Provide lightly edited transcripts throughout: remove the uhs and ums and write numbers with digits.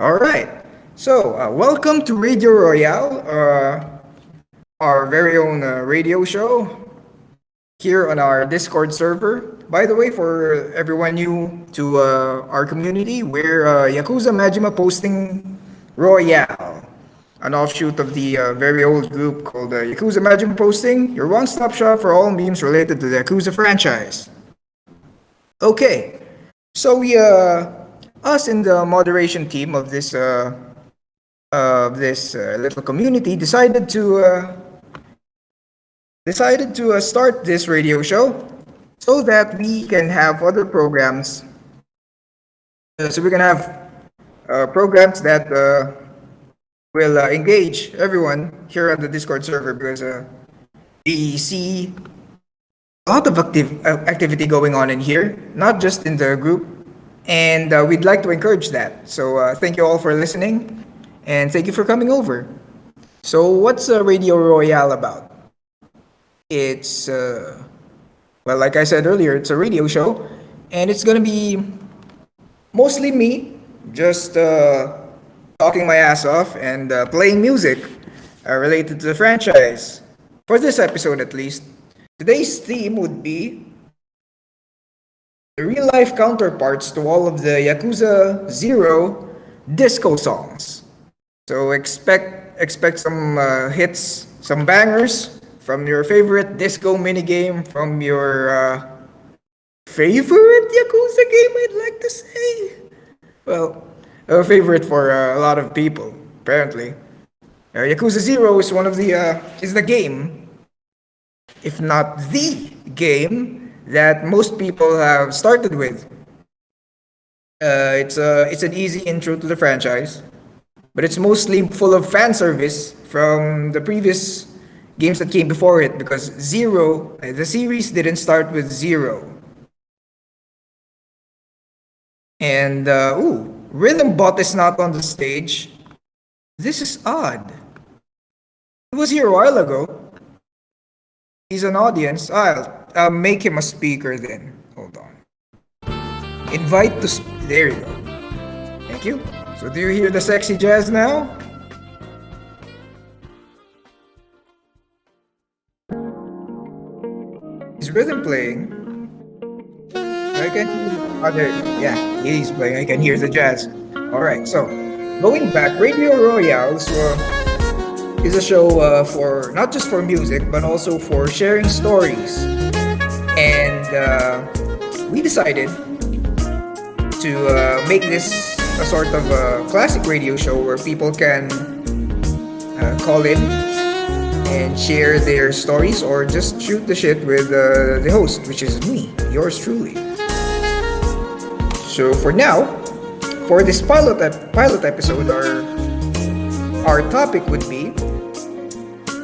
All right. Welcome to Radio Royale, our very own radio show here on our Discord server. By the way, for everyone new to our community, we're Yakuza Majima posting Royale, an offshoot of the very old group called Yakuza Majima Posting, your one-stop shop for all memes related to the Yakuza franchise. Okay, us in the moderation team of this little community decided to start this radio show so that we can have other programs. So we can have programs that will engage everyone here on the Discord server because we see a lot of activity going on in here, not just in the group, and we'd like to encourage that. So thank you all for listening, and thank you for coming over. So what's Radio Royale about? It's well, like I said earlier, it's a radio show, and it's gonna be mostly me, just talking my ass off and playing music related to the franchise. For this episode, at least, today's theme would be the real life counterparts to all of the Yakuza 0 disco songs. So expect some hits, some bangers from your favorite disco minigame, from your favorite Yakuza game, I'd like to say. Well, a favorite for a lot of people, apparently. Yakuza 0 is is the game, if not the game, that most people have started with. It's an easy intro to the franchise, but it's mostly full of fan service from the previous games that came before it because the series didn't start with 0. And Rhythm Bot is not on the stage. This is odd. He was here a while ago. He's an audience. I'll make him a speaker then. Hold on. Invite to there you go. Thank you. So do you hear the sexy jazz now? Is Rhythm playing? I can yeah, he's playing. I can hear the jazz. Alright, so going back, Radio Royale is a show for not just for music but also for sharing stories. And we decided to make this a sort of a classic radio show where people can call in and share their stories or just shoot the shit with the host, which is me, yours truly. So for now, for this pilot episode, our topic would be,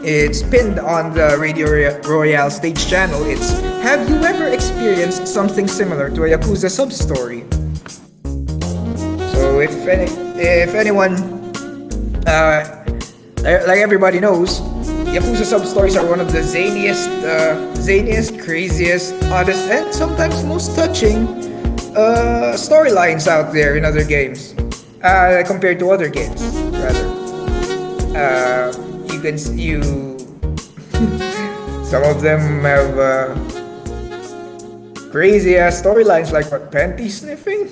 it's pinned on the Radio Royale stage channel. It's, have you ever experienced something similar to a Yakuza sub-story? So if anyone, like everybody knows, Yakuza sub-stories are one of the zaniest, craziest, oddest, and sometimes most touching storylines out there in other games, compared to other games, rather. Some of them have crazy ass storylines like what, panty sniffing,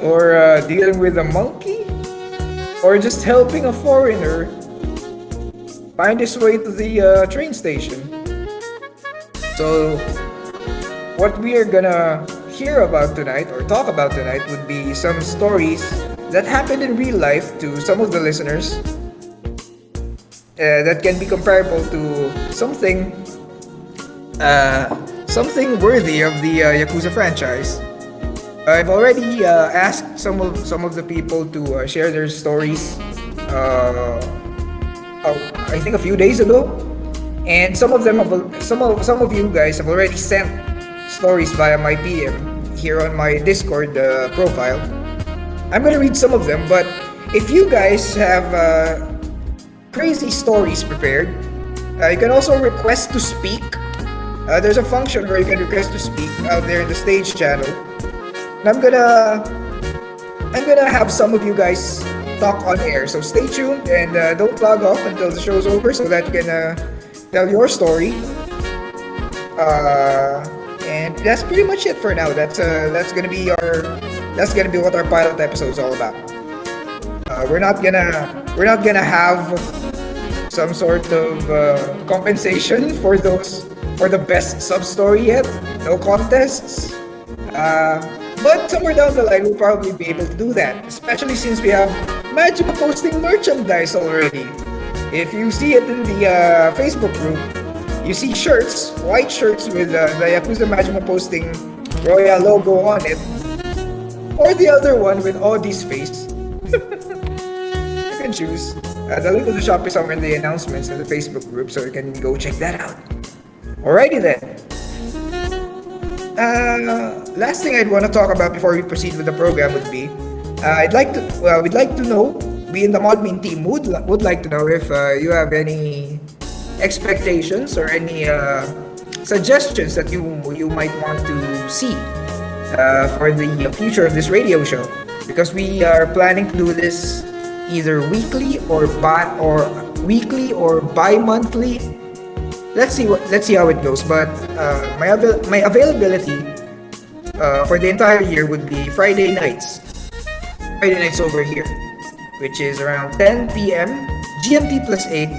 or dealing with a monkey, or just helping a foreigner find his way to the train station. So what we are gonna hear about tonight or talk about tonight would be some stories that happened in real life to some of the listeners that can be comparable to something worthy of the Yakuza franchise. I've already asked some of the people to share their stories. I think a few days ago, and some of you guys have already sent stories via my PM here on my Discord profile. I'm gonna read some of them, but if you guys have crazy stories prepared, you can also request to speak. There's a function where you can request to speak out there in the stage channel. And I'm gonna I'm gonna have some of you guys talk on air. So stay tuned and don't log off until the show's over so that you can tell your story. And that's pretty much it for now. That's gonna be what our pilot episode is all about. We're not gonna have some sort of compensation for the best sub story yet. No contests. But somewhere down the line, we'll probably be able to do that, especially since we have Majima posting merchandise already. If you see it in the Facebook group, you see shirts, white shirts with the Yakuza Majima posting Royale logo on it, or the other one with Audie's face. You can choose. The link to the shop is somewhere in the announcements in the Facebook group, so you can go check that out. Alrighty then. Last thing I'd want to talk about before we proceed with the program would be, we'd like to know, we in the Modmin team would like to know if you have any expectations or any suggestions that you might want to see for the future of this radio show, because we are planning to do this either weekly or bi-monthly. Let's see how it goes. But my availability for the entire year would be Friday nights. Friday nights over here, which is around 10 p.m. GMT plus 8,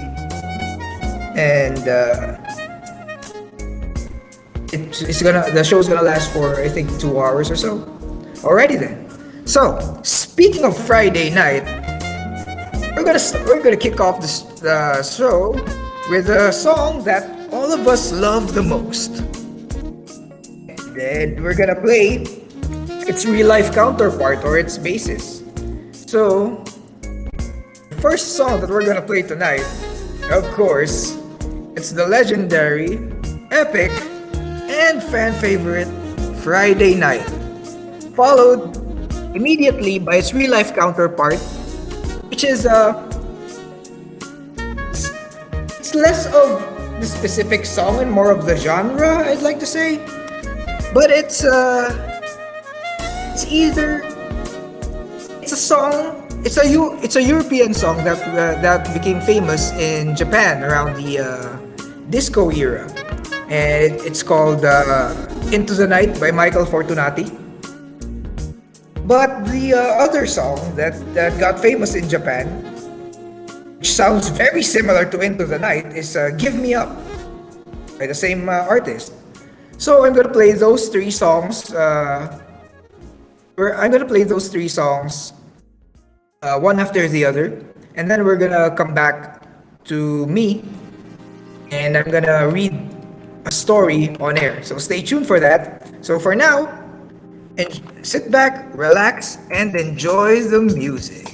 and the show's gonna last for I think 2 hours or so. Alrighty then. So speaking of Friday night, we're gonna kick off the show with a song that all of us love the most. And we're gonna play its real life counterpart or its basis. So, the first song that we're gonna play tonight, of course, it's the legendary, epic, and fan favorite Friday Night, followed immediately by its real life counterpart, which is it's less of the specific song and more of the genre, I'd like to say. But it's a song. It's a European song that became famous in Japan around the disco era, and it's called "Into the Night" by Michael Fortunati. But the other song that got famous in Japan, which sounds very similar to Into the Night, is Give Me Up by the same artist. So I'm gonna play those three songs. One after the other, and then we're gonna come back to me, and I'm gonna read a story on air. So stay tuned for that. So for now, sit back, relax, and enjoy the music.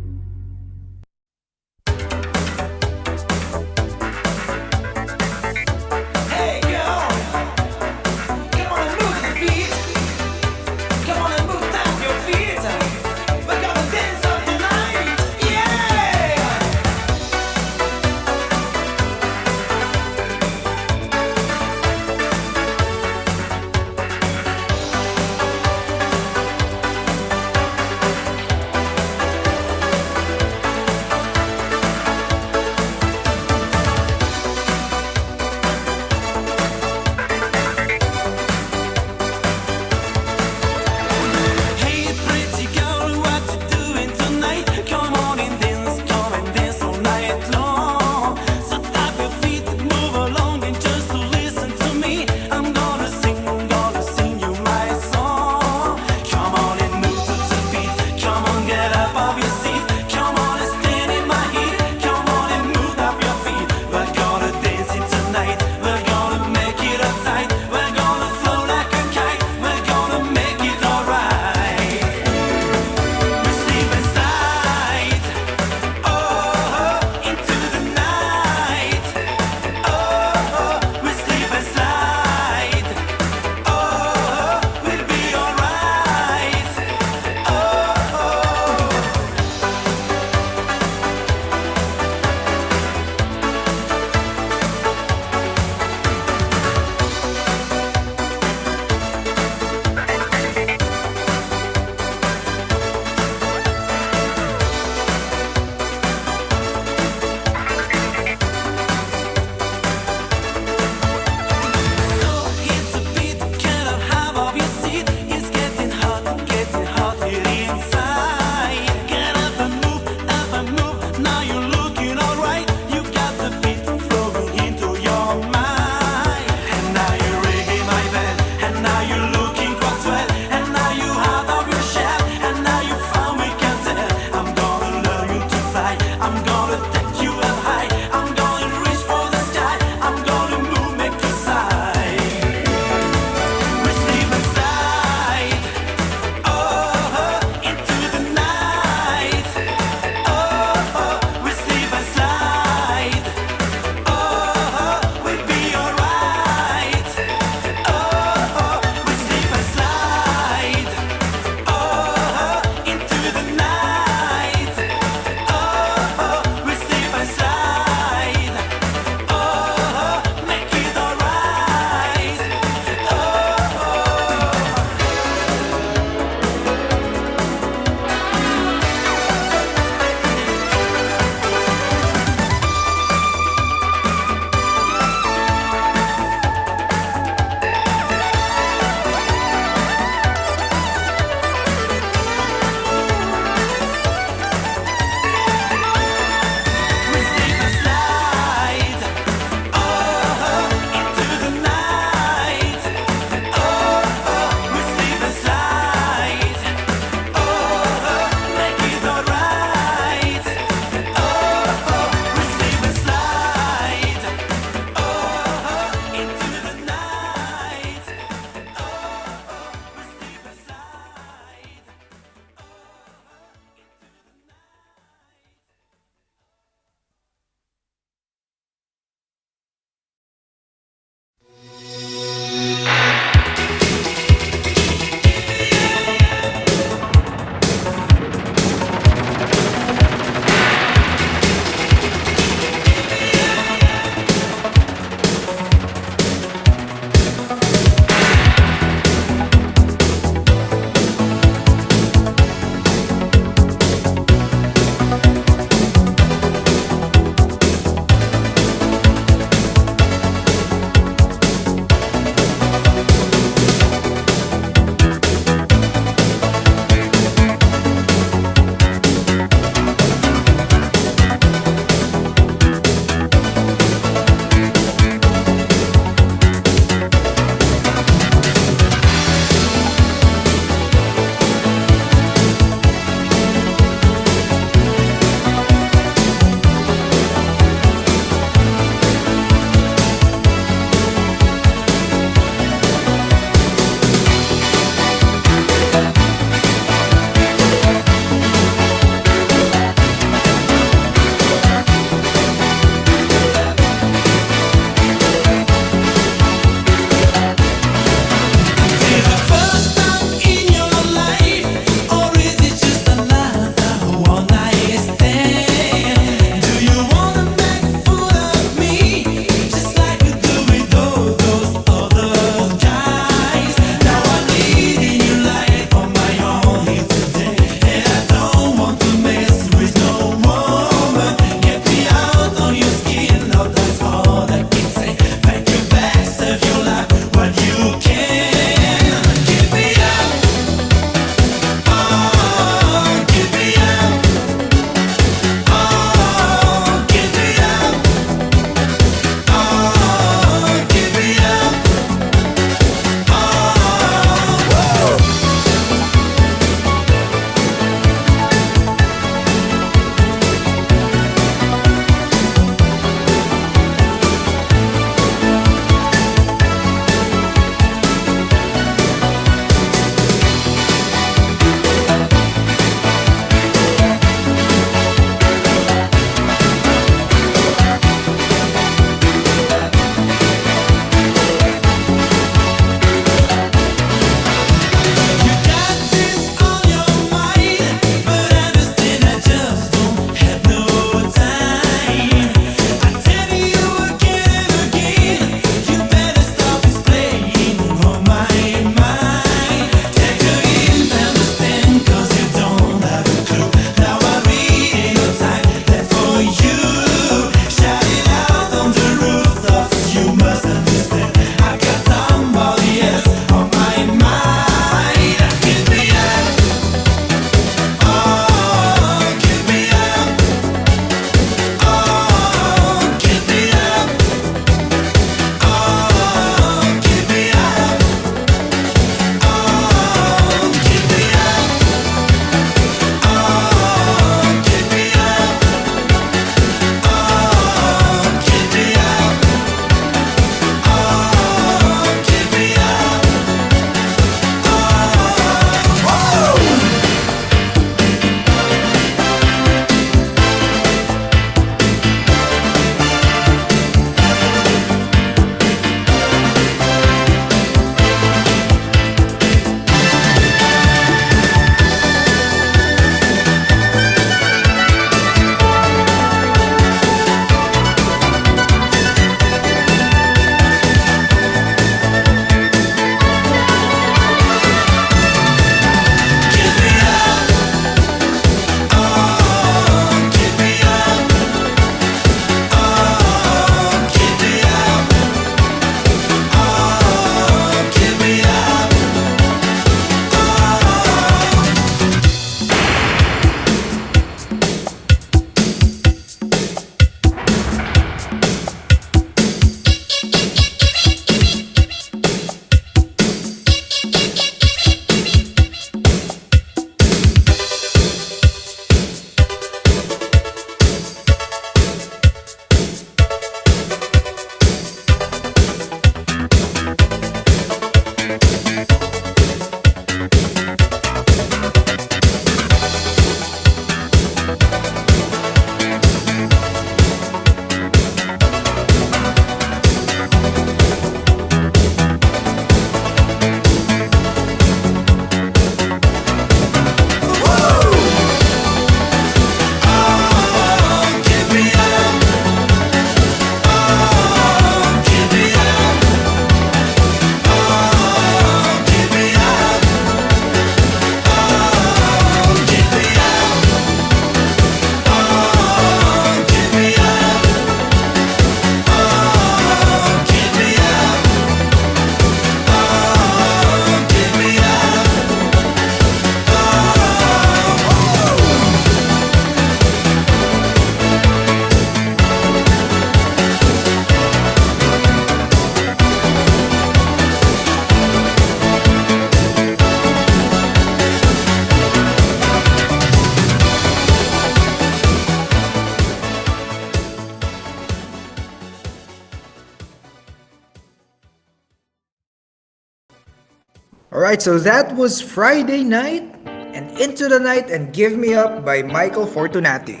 Alright, so that was Friday Night and Into the Night and Give Me Up by Michael Fortunati.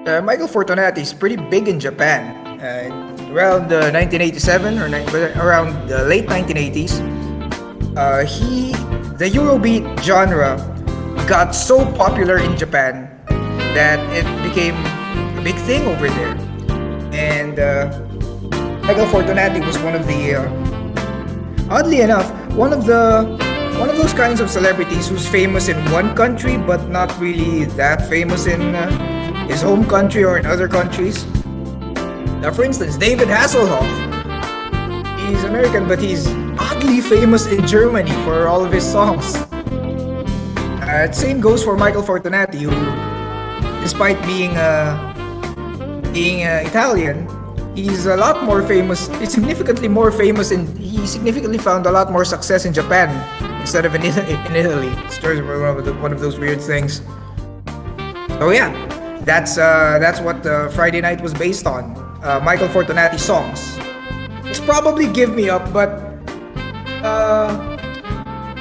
Michael Fortunati is pretty big in Japan. Around 1987 or around the late 1980s, the Eurobeat genre got so popular in Japan that it became a big thing over there. And Michael Fortunati was one of the, oddly enough, one of those kinds of celebrities who's famous in one country but not really that famous in his home country or in other countries. Now, for instance, David Hasselhoff. He's American, but he's oddly famous in Germany for all of his songs. Same goes for Michael Fortunati, who, despite being Italian, he's a lot more famous. He's significantly more famous, and he significantly found a lot more success in Japan instead of in Italy. It's just one of those weird things. So yeah, that's what Friday Night was based on. Michael Fortunati songs. It's probably Give Me Up, but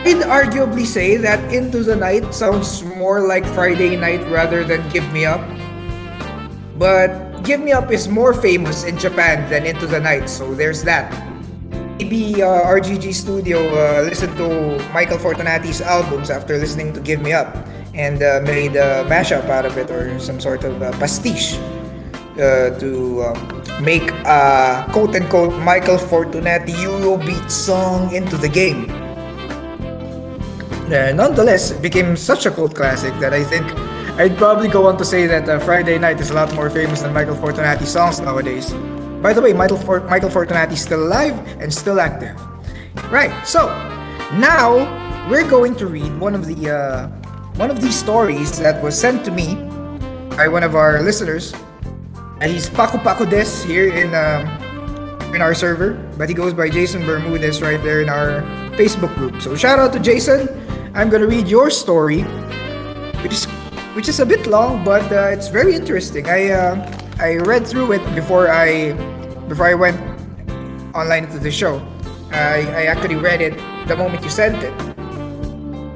I'd arguably say that Into the Night sounds more like Friday Night rather than Give Me Up. But Give Me Up is more famous in Japan than Into the Night, so there's that. Maybe RGG Studio listened to Michael Fortunati's albums after listening to Give Me Up and made a mashup out of it, or some sort of pastiche to make a quote-unquote Michael Fortunati Eurobeat song into the game. Nonetheless, it became such a cult classic that I think I'd probably go on to say that Friday Night is a lot more famous than Michael Fortunati songs nowadays. By the way, Michael Fortunati is still alive and still active. Right, so now we're going to read one of these stories that was sent to me by one of our listeners. He's Paco Paco Des here in our server, but he goes by Jason Bermudez right there in our Facebook group. So shout out to Jason. I'm gonna read your story, which is a bit long, but it's very interesting. I read through it before I went online into the show. I actually read it the moment you sent it,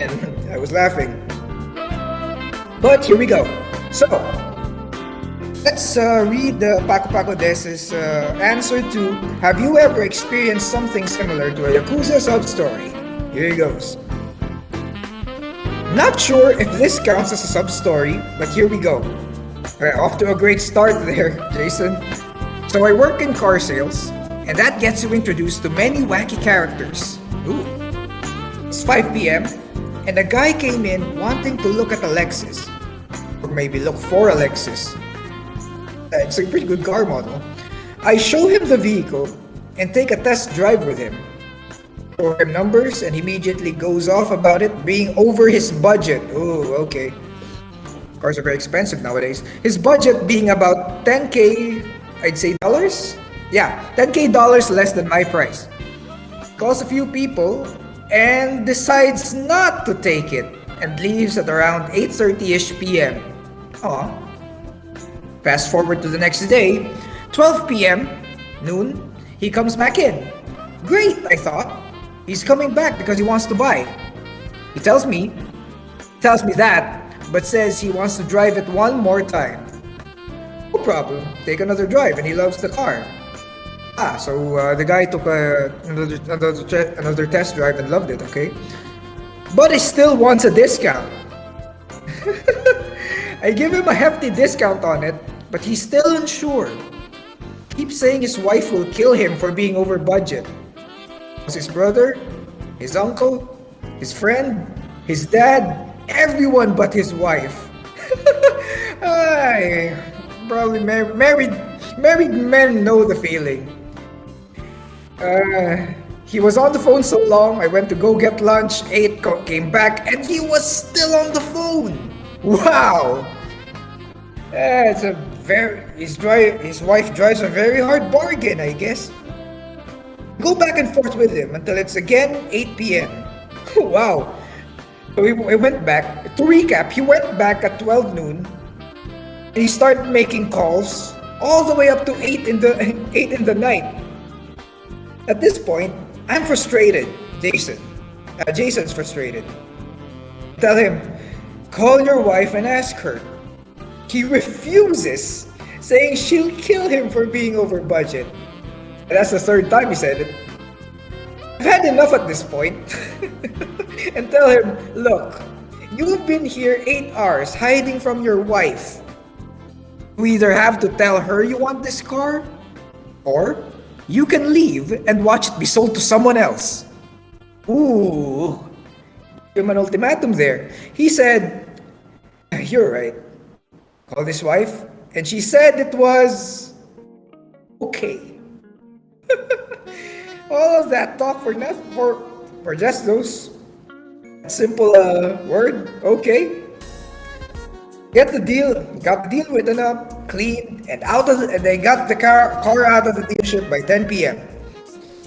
and I was laughing. But here we go. So let's read Paco Paco Des's answer to have you ever experienced something similar to a Yakuza sub-story? Here he goes. Not sure if this counts as a sub-story, but here we go. Off to a great start there, Jason. So I work in car sales, and that gets you introduced to many wacky characters. Ooh. It's 5 p.m., and a guy came in wanting to look at a Lexus. Or maybe look for a Lexus. It's a pretty good car model. I show him the vehicle and take a test drive with him. Show him numbers and immediately goes off about it being over his budget. Oh, okay. Cars are very expensive nowadays. His budget being about 10K, I'd say dollars? Yeah, 10K dollars less than my price. Calls a few people and decides not to take it and leaves at around 8:30ish p.m. Aw. Fast forward to the next day, 12 p.m., noon, he comes back in. Great, I thought. He's coming back because he wants to buy. He tells me that, but says he wants to drive it one more time. No problem, take another drive, and he loves the car. So the guy took another test drive and loved it, okay? But he still wants a discount. I give him a hefty discount on it, but he's still unsure. Keeps saying his wife will kill him for being over budget. Was his brother, his uncle, his friend, his dad, everyone but his wife. Probably married men know the feeling. He was on the phone so long, I went to go get lunch, ate, came back, and he was still on the phone. Wow! His wife drives a very hard bargain, I guess. Go back and forth with him until it's again 8 p.m. Wow. So we went back. To recap, he went back at 12 noon. And he started making calls all the way up to 8 in the night. At this point, I'm frustrated. Jason. Jason's frustrated. Tell him, call your wife and ask her. He refuses, saying she'll kill him for being over budget. And that's the third time he said it. I've had enough at this point. And tell him, look, you've been here 8 hours hiding from your wife. You either have to tell her you want this car, or you can leave and watch it be sold to someone else. Ooh, give him an ultimatum there. He said, you're right. Called his wife, and she said it was okay. All of that talk for nothing, for just those simple word, okay. Got the deal written up, clean, and they got the car out of the dealership by 10 p.m.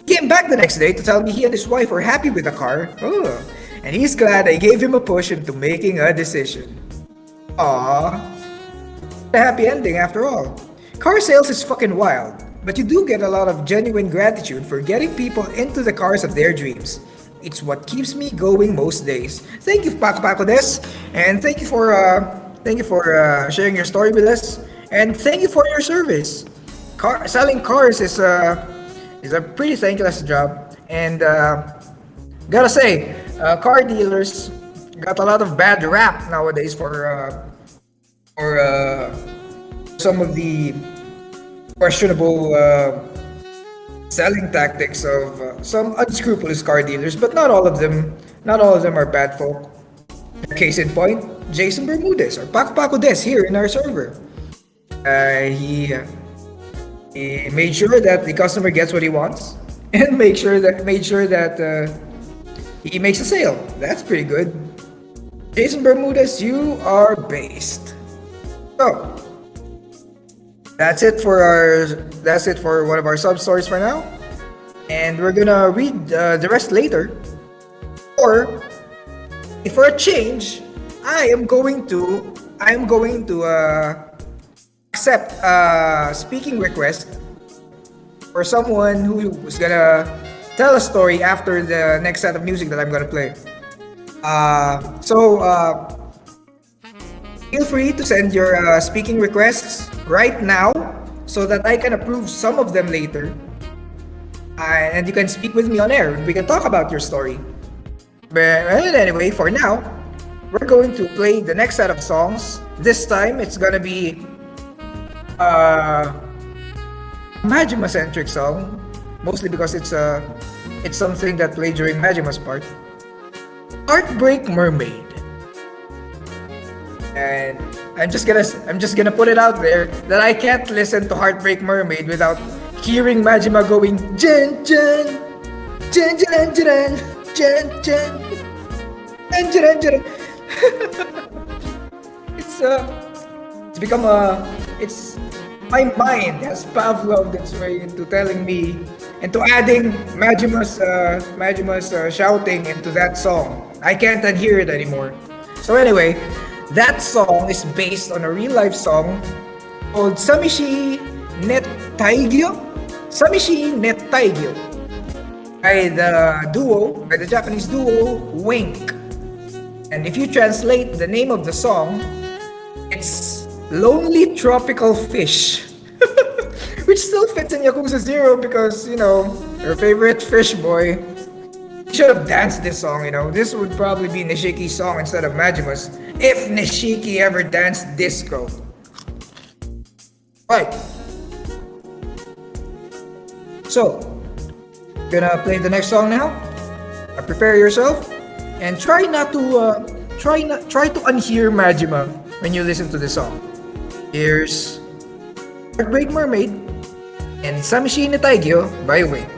He came back the next day to tell me he and his wife were happy with the car. Oh, and he's glad I gave him a push into making a decision. Aww. A happy ending after all. Car sales is fucking wild, but you do get a lot of genuine gratitude for getting people into the cars of their dreams. It's what keeps me going most days. Thank you, Paco Des, and thank you for sharing your story with us, and thank you for your service. Selling cars is a pretty thankless job, and gotta say, car dealers got a lot of bad rap nowadays for some of the questionable selling tactics of some unscrupulous car dealers, but not all of them. Not all of them are bad folk. Case in point, Jason Bermudez or Paco Des here in our server. He made sure that the customer gets what he wants, and made sure that he makes a sale. That's pretty good. Jason Bermudez, you are based. So that's it for one of our sub stories for now, and we're gonna read the rest later. Or, for a change, I am going to accept a speaking request for someone who is gonna tell a story after the next set of music that I'm gonna play. Feel free to send your speaking requests right now so that I can approve some of them later. And you can speak with me on air. We can talk about your story. But anyway, for now, we're going to play the next set of songs. This time, it's gonna be a Majima-centric song, mostly because it's something that played during Majima's part. Heartbreak Mermaid. And I'm just gonna put it out there that I can't listen to Heartbreak Mermaid without hearing Majima going Jen Jen Jen Jen Jen Jen Jen Jen Jen. It's my mind has Pavloved its way into telling me, into adding Majima's shouting into that song. I can't unhear it anymore. So anyway, that song is based on a real-life song called Samishi Net Taigyo by the Japanese duo Wink. And if you translate the name of the song, it's Lonely Tropical Fish. Which still fits in Yakuza 0 because, her favorite fish boy should have danced this song, This would probably be Nishiki's song instead of Majima's, if Nishiki ever danced disco. Right. So, gonna play the next song now. Prepare yourself and try to unhear Majima when you listen to the song. Here's Heartbreak Mermaid and Samishi ni Taigyo by Wink.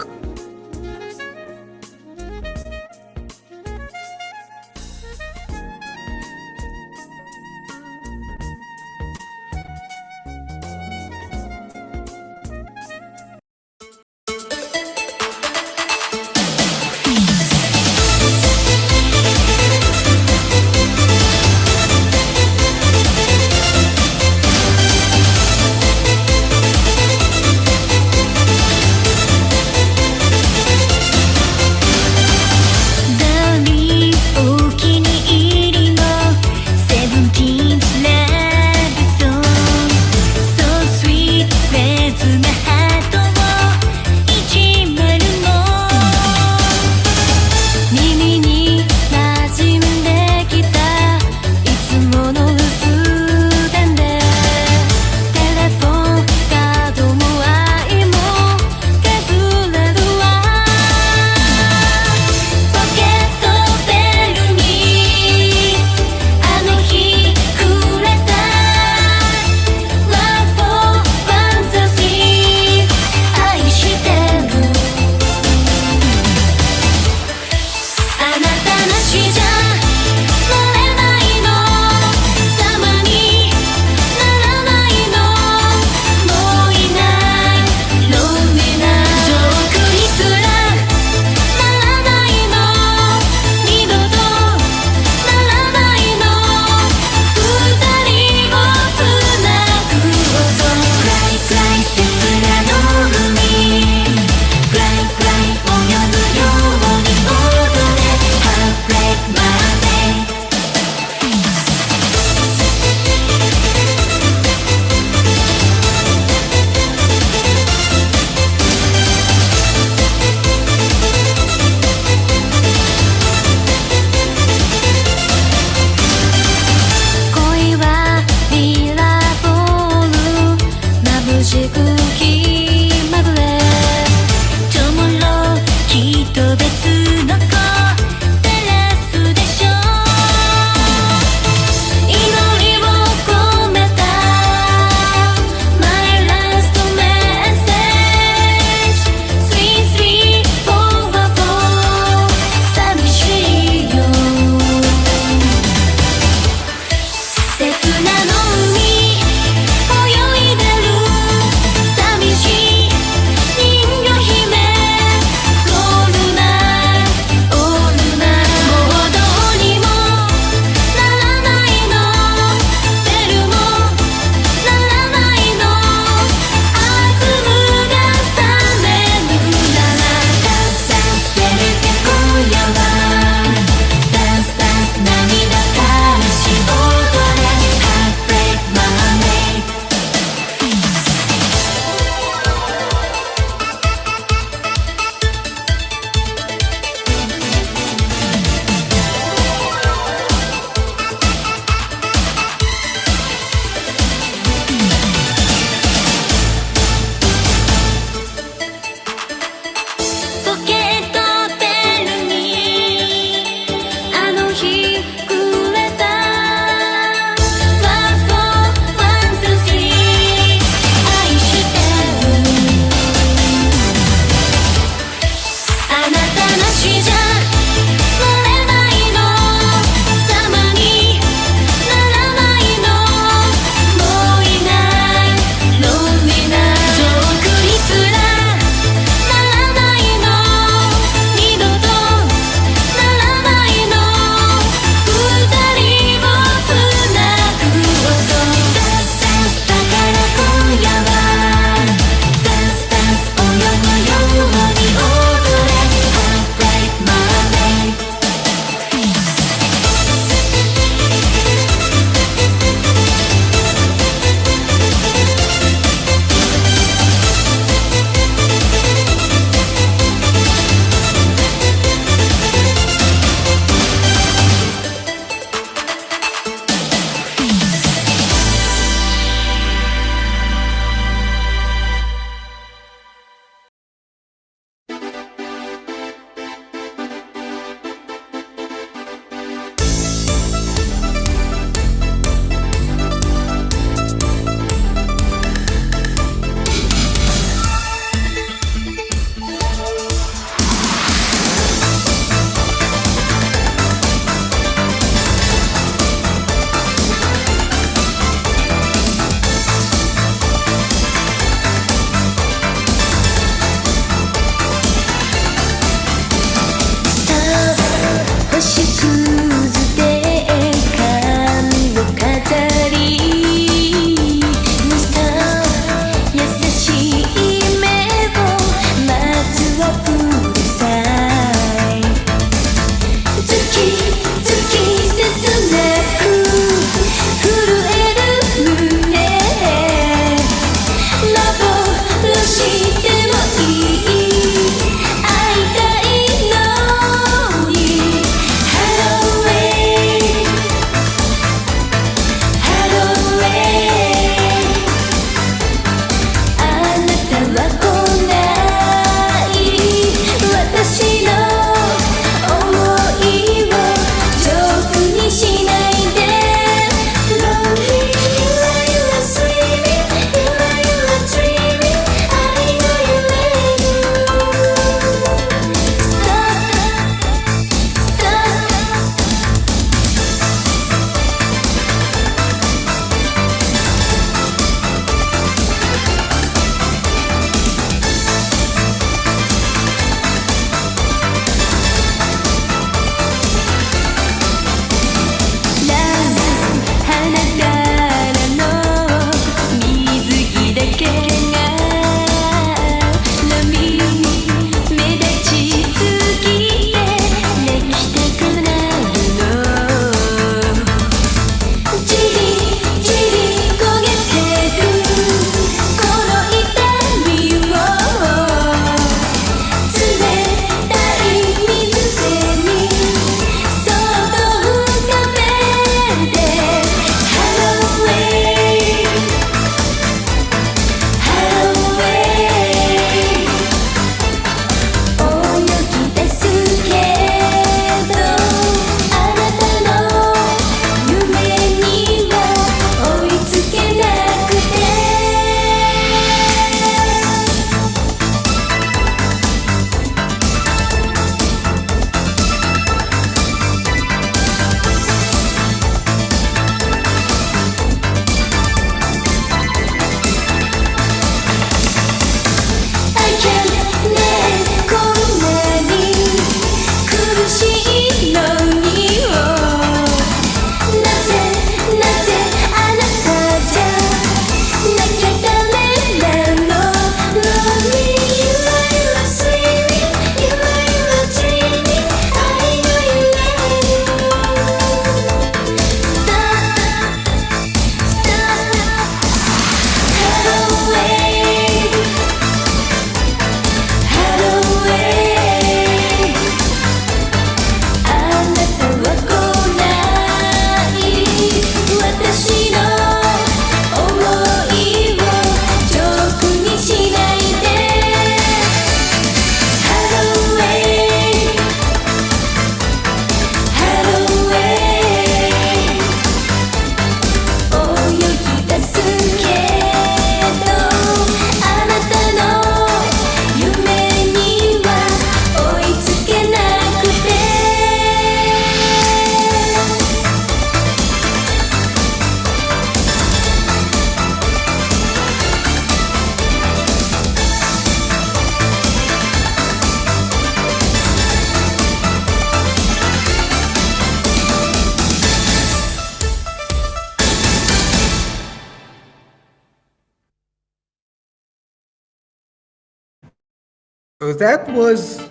So that was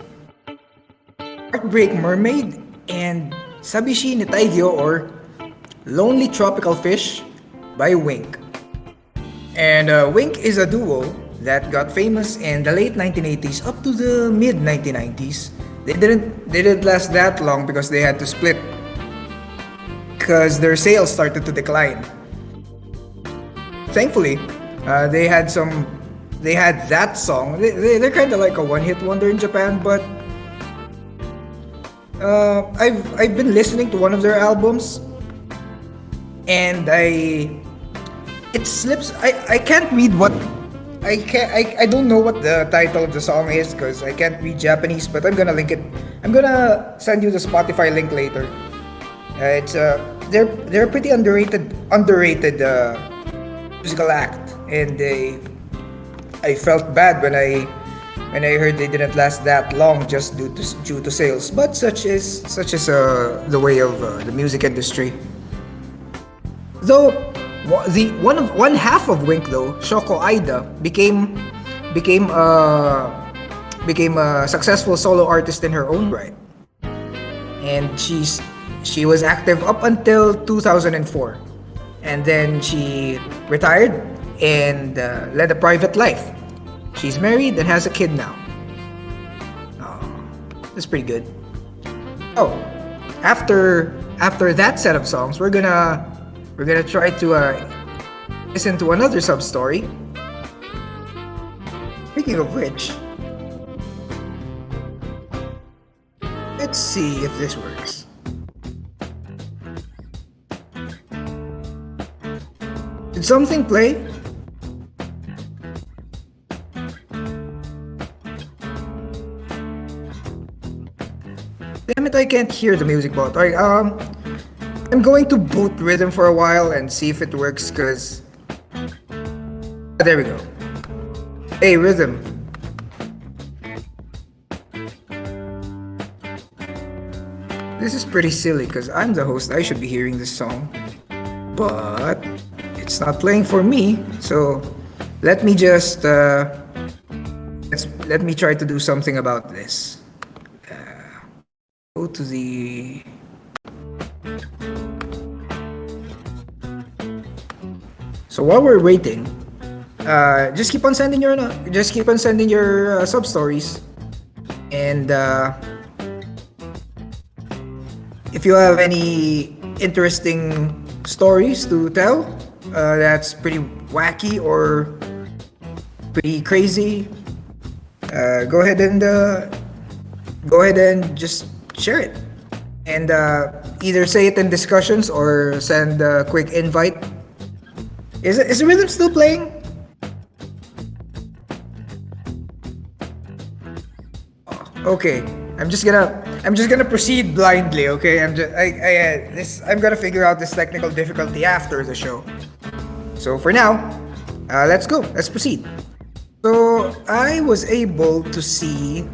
Heartbreak Mermaid and Sabishi ni Taigyo or Lonely Tropical Fish by Wink. And Wink is a duo that got famous in the late 1980s up to the mid 1990s. They didn't last that long because they had to split because their sales started to decline. Thankfully, they had that song. They're kind of like a one-hit wonder in Japan, but I've been listening to one of their albums, and it slips. I can't read what I don't know what the title of the song is because I can't read Japanese, but I'm gonna link it. I'm gonna send you the Spotify link later. It's they're pretty underrated musical act, and I felt bad when I heard they didn't last that long just due to sales. But such is the way of the music industry. Though the one half of Wink though, Shoko Aida became became a successful solo artist in her own right, and she was active up until 2004, and then she retired and led a private life. She's married and has a kid now. Oh, that's pretty good. Oh, after that set of songs, we're gonna try to listen to another sub story. Speaking of which, let's see if this works. Did something play? Damn it, I can't hear the music bot. Alright, I'm going to boot rhythm for a while and see if it works, cause there we go. Hey, rhythm. This is pretty silly because I'm the host. I should be hearing this song, but it's not playing for me. So let me just let me try to do something about this. Go to the So while we're waiting, just keep on sending your sub stories, and if you have any interesting stories to tell, that's pretty wacky or pretty crazy, go ahead and just share it, and either say it in discussions or send a quick invite. Is the rhythm still playing? Okay, I'm just gonna proceed blindly. Okay, I'm gonna figure out this technical difficulty after the show. So for now, let's go. Let's proceed. So I was able to see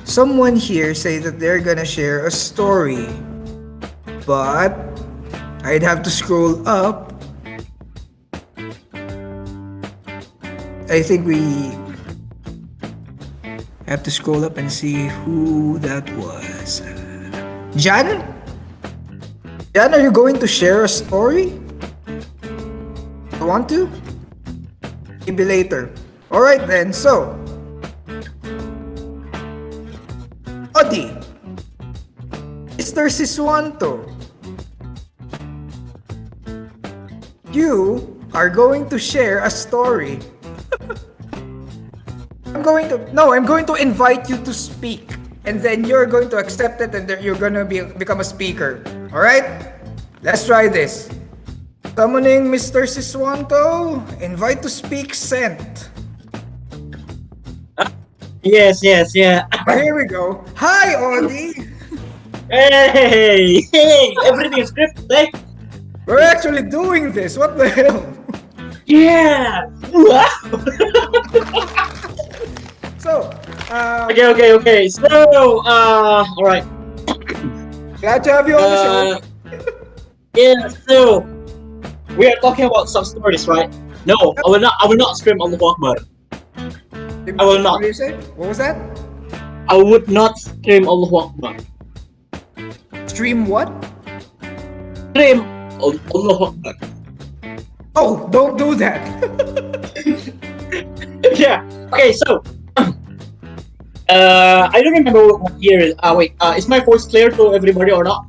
someone here say that they're gonna share a story, but I'd have to scroll up. I think we have to scroll up and see who that was. Jan? Jan, are you going to share a story? You want to? Maybe later. Alright then, so Odi, Mr. Siswanto, you are going to share a story. I'm going to invite you to speak, and then you're going to accept it, and then you're gonna become a speaker. All right? Let's try this. Summoning Mr. Siswanto. Invite to speak sent. Yes, yeah. Here we go. Hi, Audie. Hey, everything is scripted, eh? We're actually doing this. What the hell? Yeah. Wow. So, Okay. So, all right. glad to have you on the show. Yeah. So, we are talking about some stories, right? No, I will not scream on the Akbar. I will What not. did you say? What was that? I would not scream Allahu Akbar. Stream what? Scream Allahu Akbar. Oh, don't do that. Yeah. Okay, so I don't remember what year is. Wait. Is my voice clear to everybody or not?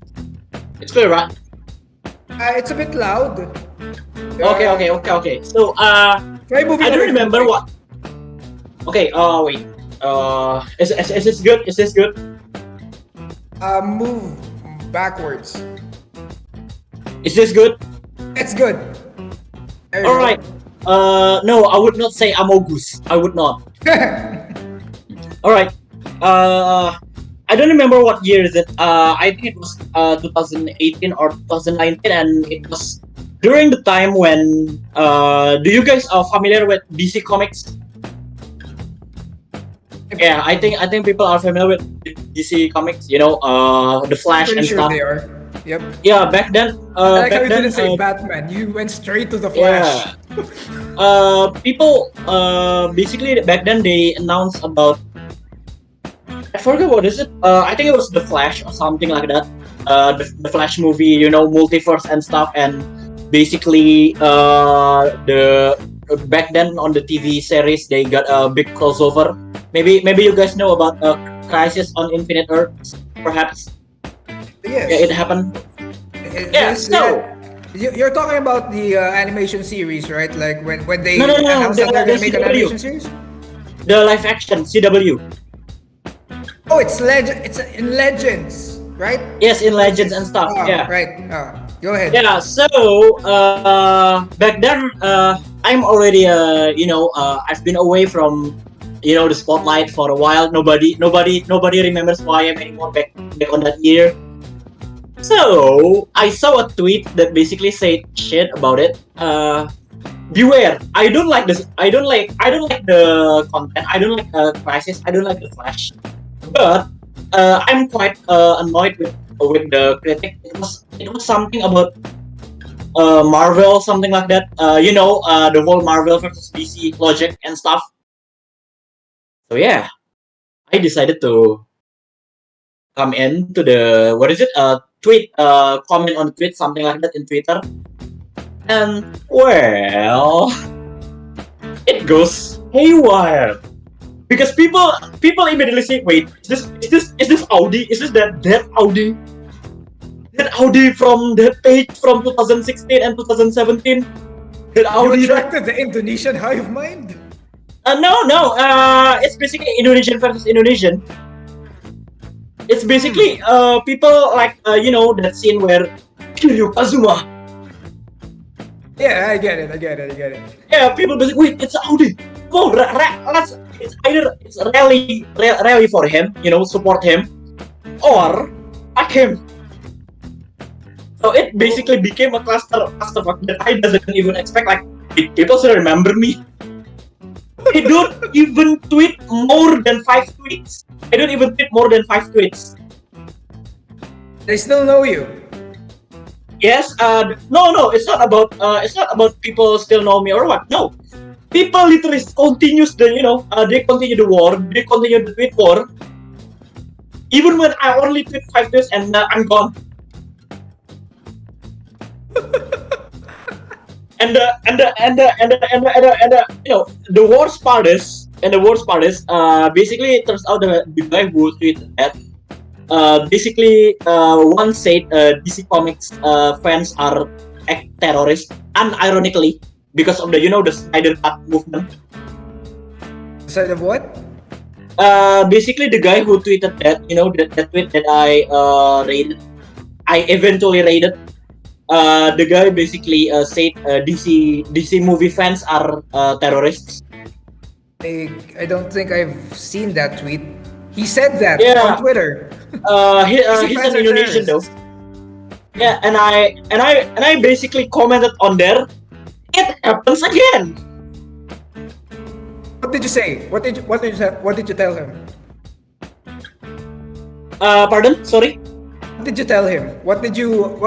It's clear, right? It's a bit loud. Okay. So Try moving I don't away from the remember mic. what. Okay. Wait. Is this good? Is this good? Move backwards. Is this good? It's good. There you All go. right. No, I would not say Amogus. I would not. All right. I don't remember what year is it. I think it was 2018 or 2019, and it was during the time when. Do you guys are familiar with DC Comics? Yeah, I think people are familiar with DC Comics. You know, the Flash Pretty and sure stuff. they are. Yep. Yeah, back then. I like how Back you then. didn't say Batman. You went straight to the Yeah. Flash. People. Basically, back then they announced about. I forgot what is it. I think it was the Flash or something like that. The Flash movie, you know, multiverse and stuff, and basically, the back then on the TV series they got a big crossover. Maybe you guys know about Crisis on Infinite Earths, perhaps. Yes. Yeah, it happened. Yeah, so You're talking about the animation series, right? Like when they No, announced that they're the gonna make an CW. animation series. The live action CW. Oh, it's legend. It's in Legends, right? Yes, in Legends and stuff. Yeah. Right. Go ahead. Yeah, so back then I'm already I've been away from the spotlight for a while. Nobody remembers who I am anymore back on that year. So I saw a tweet that basically said shit about it. Beware! I don't like this. I don't like the content. I don't like Crisis. I don't like the Flash. But I'm quite annoyed with the critic. It was something about Marvel, something like that. The whole Marvel versus DC logic and stuff. So yeah, I decided to come into the tweet, comment on the tweet, something like that in Twitter. And well, it goes haywire. Because people immediately say, wait, is this Audi? Is this that Audi? That Audi from that page from 2016 and 2017? That You Audi that attracted the Indonesian hive mind. no. It's basically Indonesian versus Indonesian. It's basically people like that scene where Kiryu Kazuma. Yeah, I get it. Yeah, people basically wait, it's Audi. Come on, it's either it's rally for him, support him, or fuck him. So it basically became a clusterfuck that I doesn't even expect. Like people still remember me. I don't even tweet more than 5 tweets. I don't even tweet more than 5 tweets. They still know you. Yes, no, it's not about people still know me or what. No, people literally continues they continue the war, they continue the tweet war. Even when I only tweet 5 tweets and I'm gone. and the worst part is, basically it turns out that the guy who tweeted that. Basically, one said DC Comics fans are terrorists, unironically, because of the Snyder Cut movement. Side of what? Basically, the guy who tweeted that, that tweet that I eventually raided. The guy basically said DC movie fans are terrorists. I don't think I've seen that tweet. He said that Yeah. on Twitter. He's an Indonesian though. Yeah, and I basically commented on there. It happens again. What did you say? What did you tell him? Pardon? Sorry. What did you tell him? What did you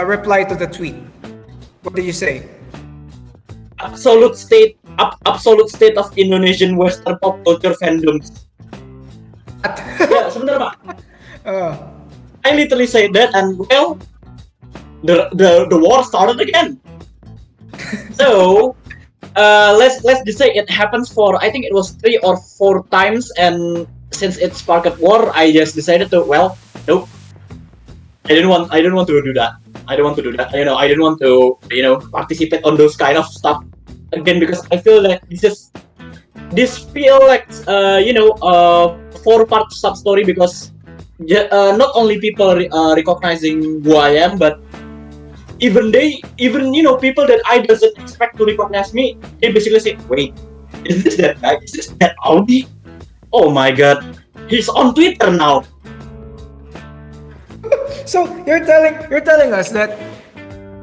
reply to the tweet? What did you say? absolute state of Indonesian Western pop culture fandoms. Ya, sebentar Pak. Uh, I literally said that, and well, the war started again. So let's just say it happens for, I think it was 3 or 4 times, and since it sparked war, I just decided to, well, nope, I didn't want to do that. I don't want to do that. I didn't want to participate on those kind of stuff again, because I feel that this feel like 4-part sub story, because not only people recognizing who I am, but even people that I doesn't expect to recognize me, they basically say, wait, is this that guy? Is this that Audi? Oh my god, he's on Twitter now. so you're telling us that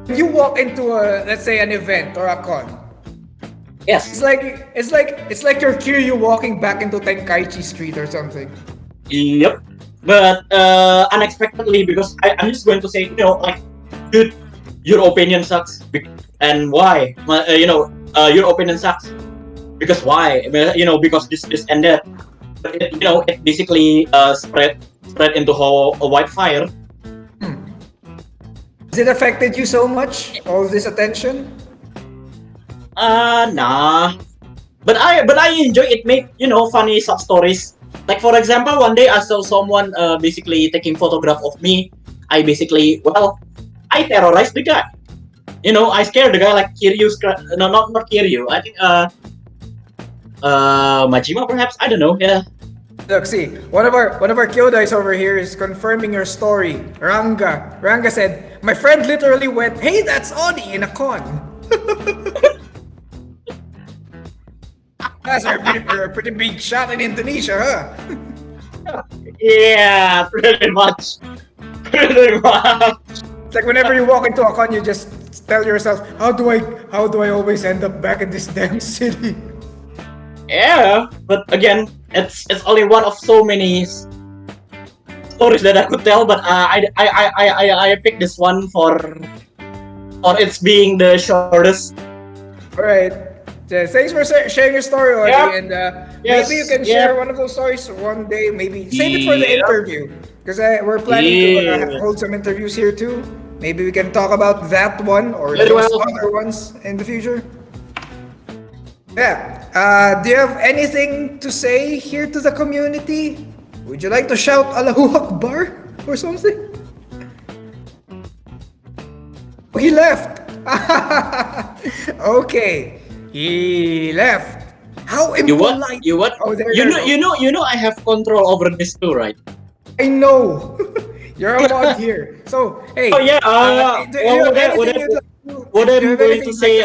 you walk into a, let's say, an event or a con. Yes. It's like you're Kiryu walking back into Tenkaichi Street or something. Yep. But unexpectedly, because I'm just going to say, like, dude, your opinion sucks. And why? Your opinion sucks. Because why? Because this and that. But it basically spread into a wildfire. Has it affected you so much, all this attention? Nah. But I enjoy it. Make funny sub stories. Like, for example, one day I saw someone basically taking photograph of me. I basically, I terrorized the guy. I scared the guy like Kiryu. No, not Kiryu. I think Majima perhaps. I don't know. Yeah. Look, see, one of our Kyodais over here is confirming your story. Ranga said, my friend literally went, "Hey, that's Audi in a con." That's a pretty big shot in Indonesia, huh? Yeah, pretty much. Pretty much. It's like whenever you walk into a con, you just tell yourself, how do I always end up back in this damn city? Yeah, but again, it's only one of so many stories that I could tell. But I picked this one for its being the shortest. All right. Thanks for sharing your story, Audrey, Yep. and Yes, maybe you can yep. share one of those stories one day. Maybe save it for the Yep. interview, because we're planning to Yeah. hold some interviews here too. Maybe we can talk about that one or Very those well. other ones in the future. Yeah. Do you have anything to say here to the community? Would you like to shout Allahu Akbar or something? Oh, he left. Okay. He left. How You what? impolite. You what? Oh, there You you know, go. I have control over this too, right? I know. You're a mod here. So, hey. Oh yeah. Do you have anything you'd like to- What do you I'm have going anything to you'd like say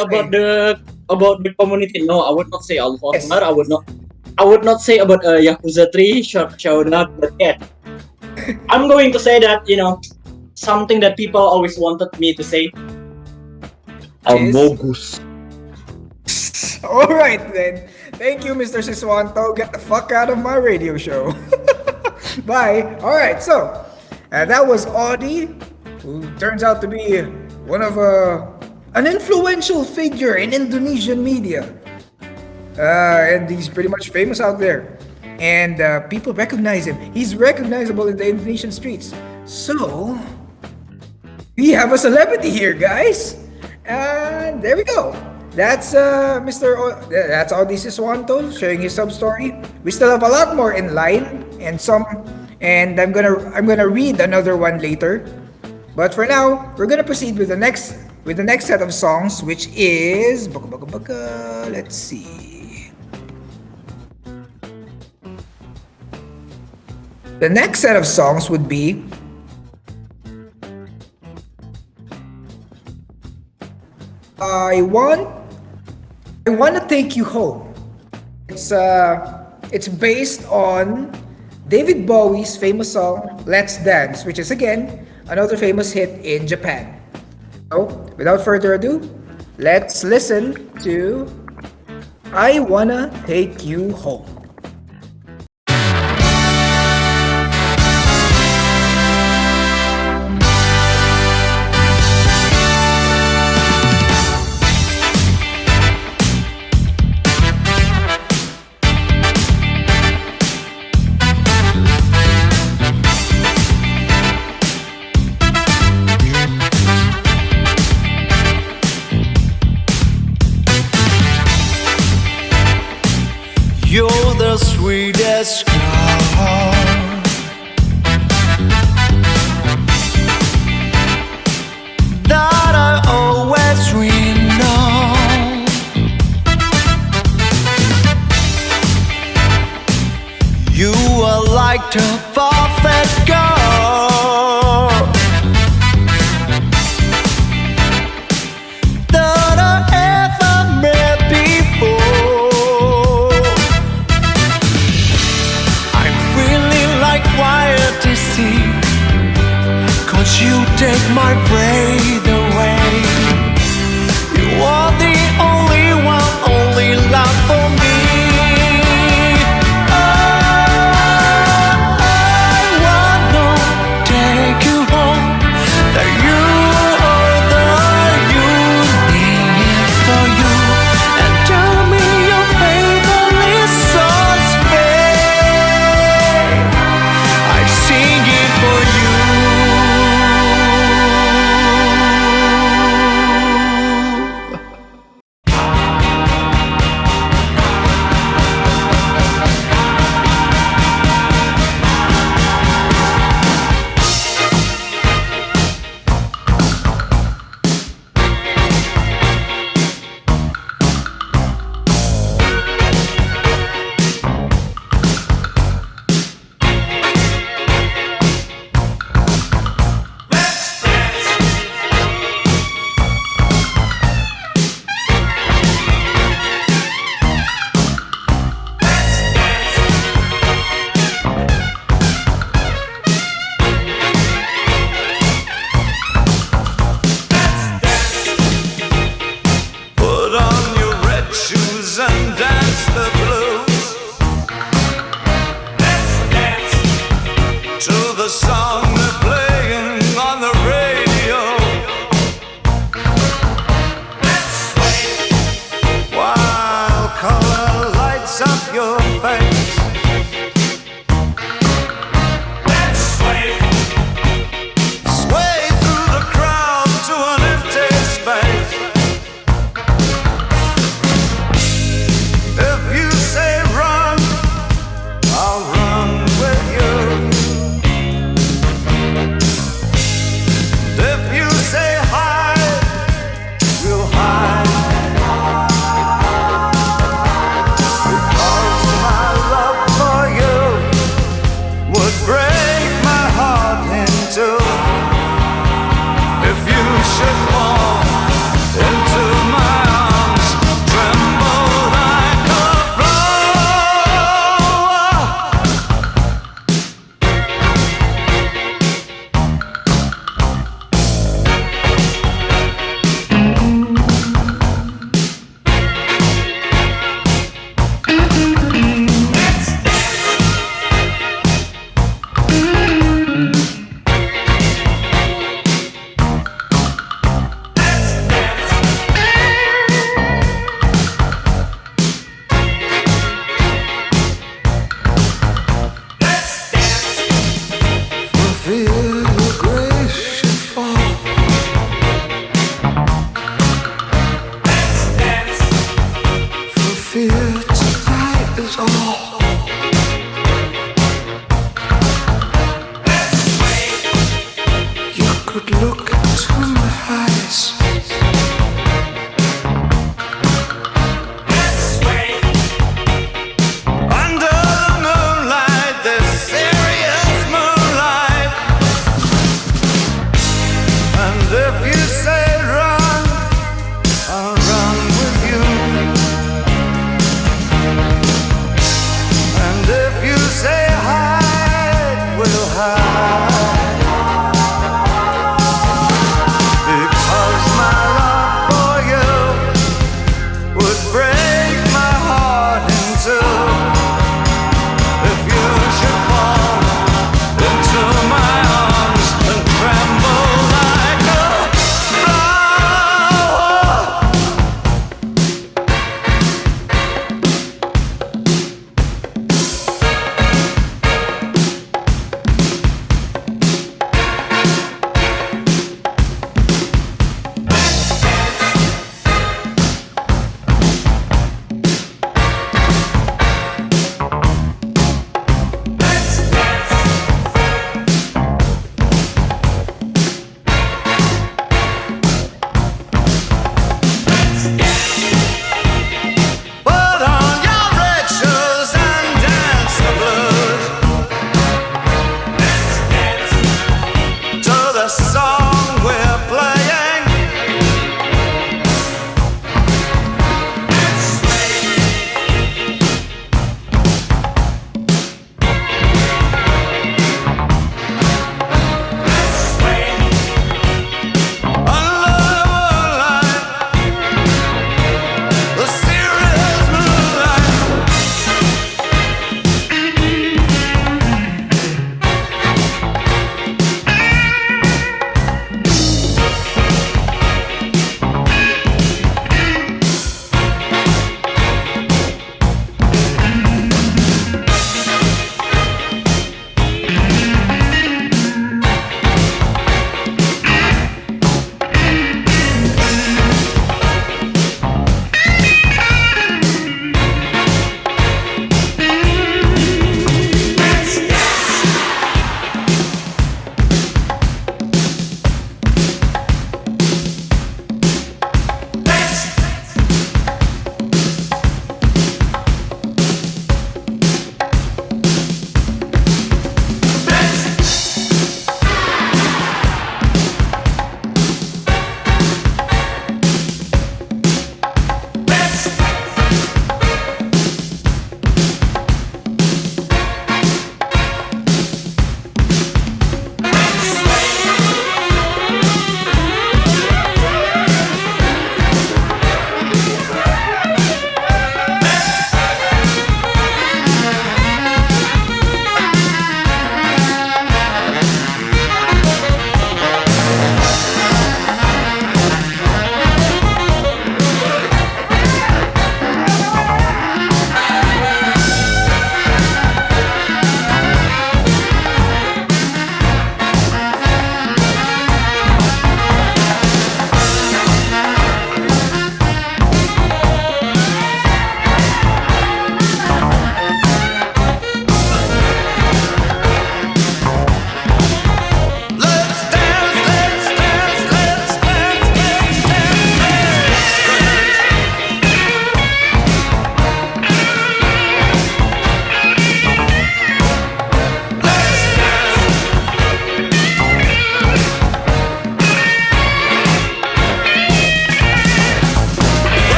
about the community? No, I would not say Allahu Yes. Akbar. I would not say about Yakuza 3 shout out, but yeah, I'm going to say that something that people always wanted me to say. Is- Amogus. All right then. Thank you, Mr. Siswanto. Get the fuck out of my radio show. Bye. All right. So that was Audi, who turns out to be one of an influential figure in Indonesian media, and he's pretty much famous out there, and people recognize him. He's recognizable in the Indonesian streets. So we have a celebrity here, guys. And there we go. That's that's Audi Siswanto sharing his sub story. We still have a lot more in line, and I'm gonna read another one later. But for now, we're gonna proceed with the next set of songs, which is let's see. The next set of songs would be I wanna take you home. It's based on David Bowie's famous song Let's Dance, which is again another famous hit in Japan. So, without further ado, let's listen to I Wanna Take You Home. sweetest call that I always dreamed of. You are like the perfect girl that I ever met before. I'm feeling like quiet to see, 'cause you take my breath away. You are the only one, only love for me. I wanna take you home, that you are the unique for you, and tell me your favorite songs, babe. I sing it for you.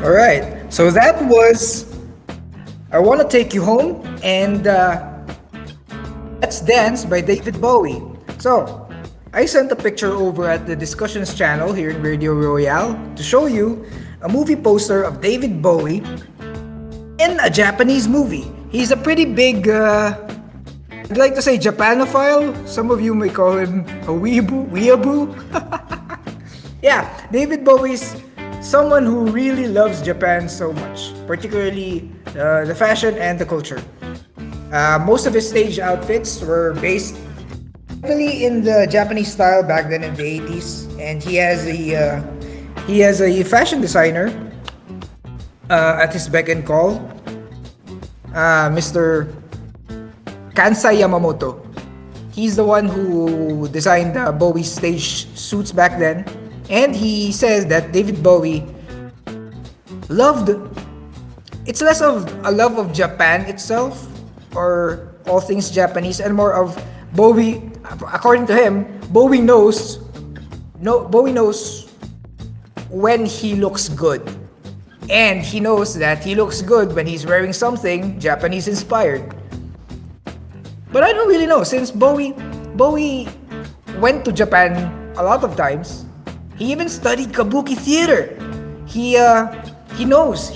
All right. So that was I Want to Take You Home and Let's Dance by David Bowie. So, I sent a picture over at the discussions channel here in Radio Royale to show you a movie poster of David Bowie in a Japanese movie. He's a pretty big, I'd like to say Japanophile. Some of you may call him a weeaboo. Yeah, David Bowie's someone who really loves Japan so much, particularly the fashion and the culture. Most of his stage outfits were based heavily in the Japanese style back then in the 80s, and he has a fashion designer at his beck and call, Mr. Kansai Yamamoto. He's the one who designed Bowie's stage suits back then, and he says that David Bowie loved. It's less of a love of Japan itself or all things Japanese, and more of Bowie. According to him, Bowie knows when he looks good. And he knows that he looks good when he's wearing something Japanese inspired. But I don't really know, since Bowie went to Japan a lot of times. He even studied kabuki theater. He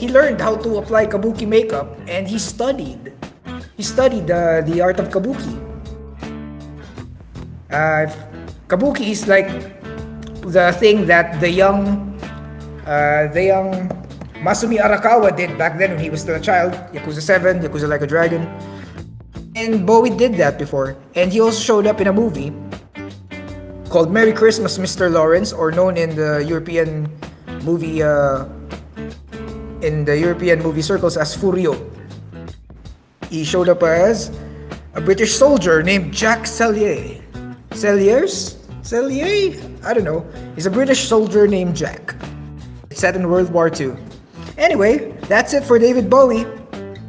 learned how to apply kabuki makeup, and he studied the art of kabuki. Kabuki is like the thing that the young Masumi Arakawa did back then when he was still a child. Yakuza 7, Yakuza Like a Dragon. And Bowie did that before. And he also showed up in a movie called Merry Christmas, Mr. Lawrence, or known in the European movie circles as Furio. He showed up as a British soldier named Jack Cellier. Cellier? I don't know. He's a British soldier named Jack. It's set in World War II. Anyway, that's it for David Bowie.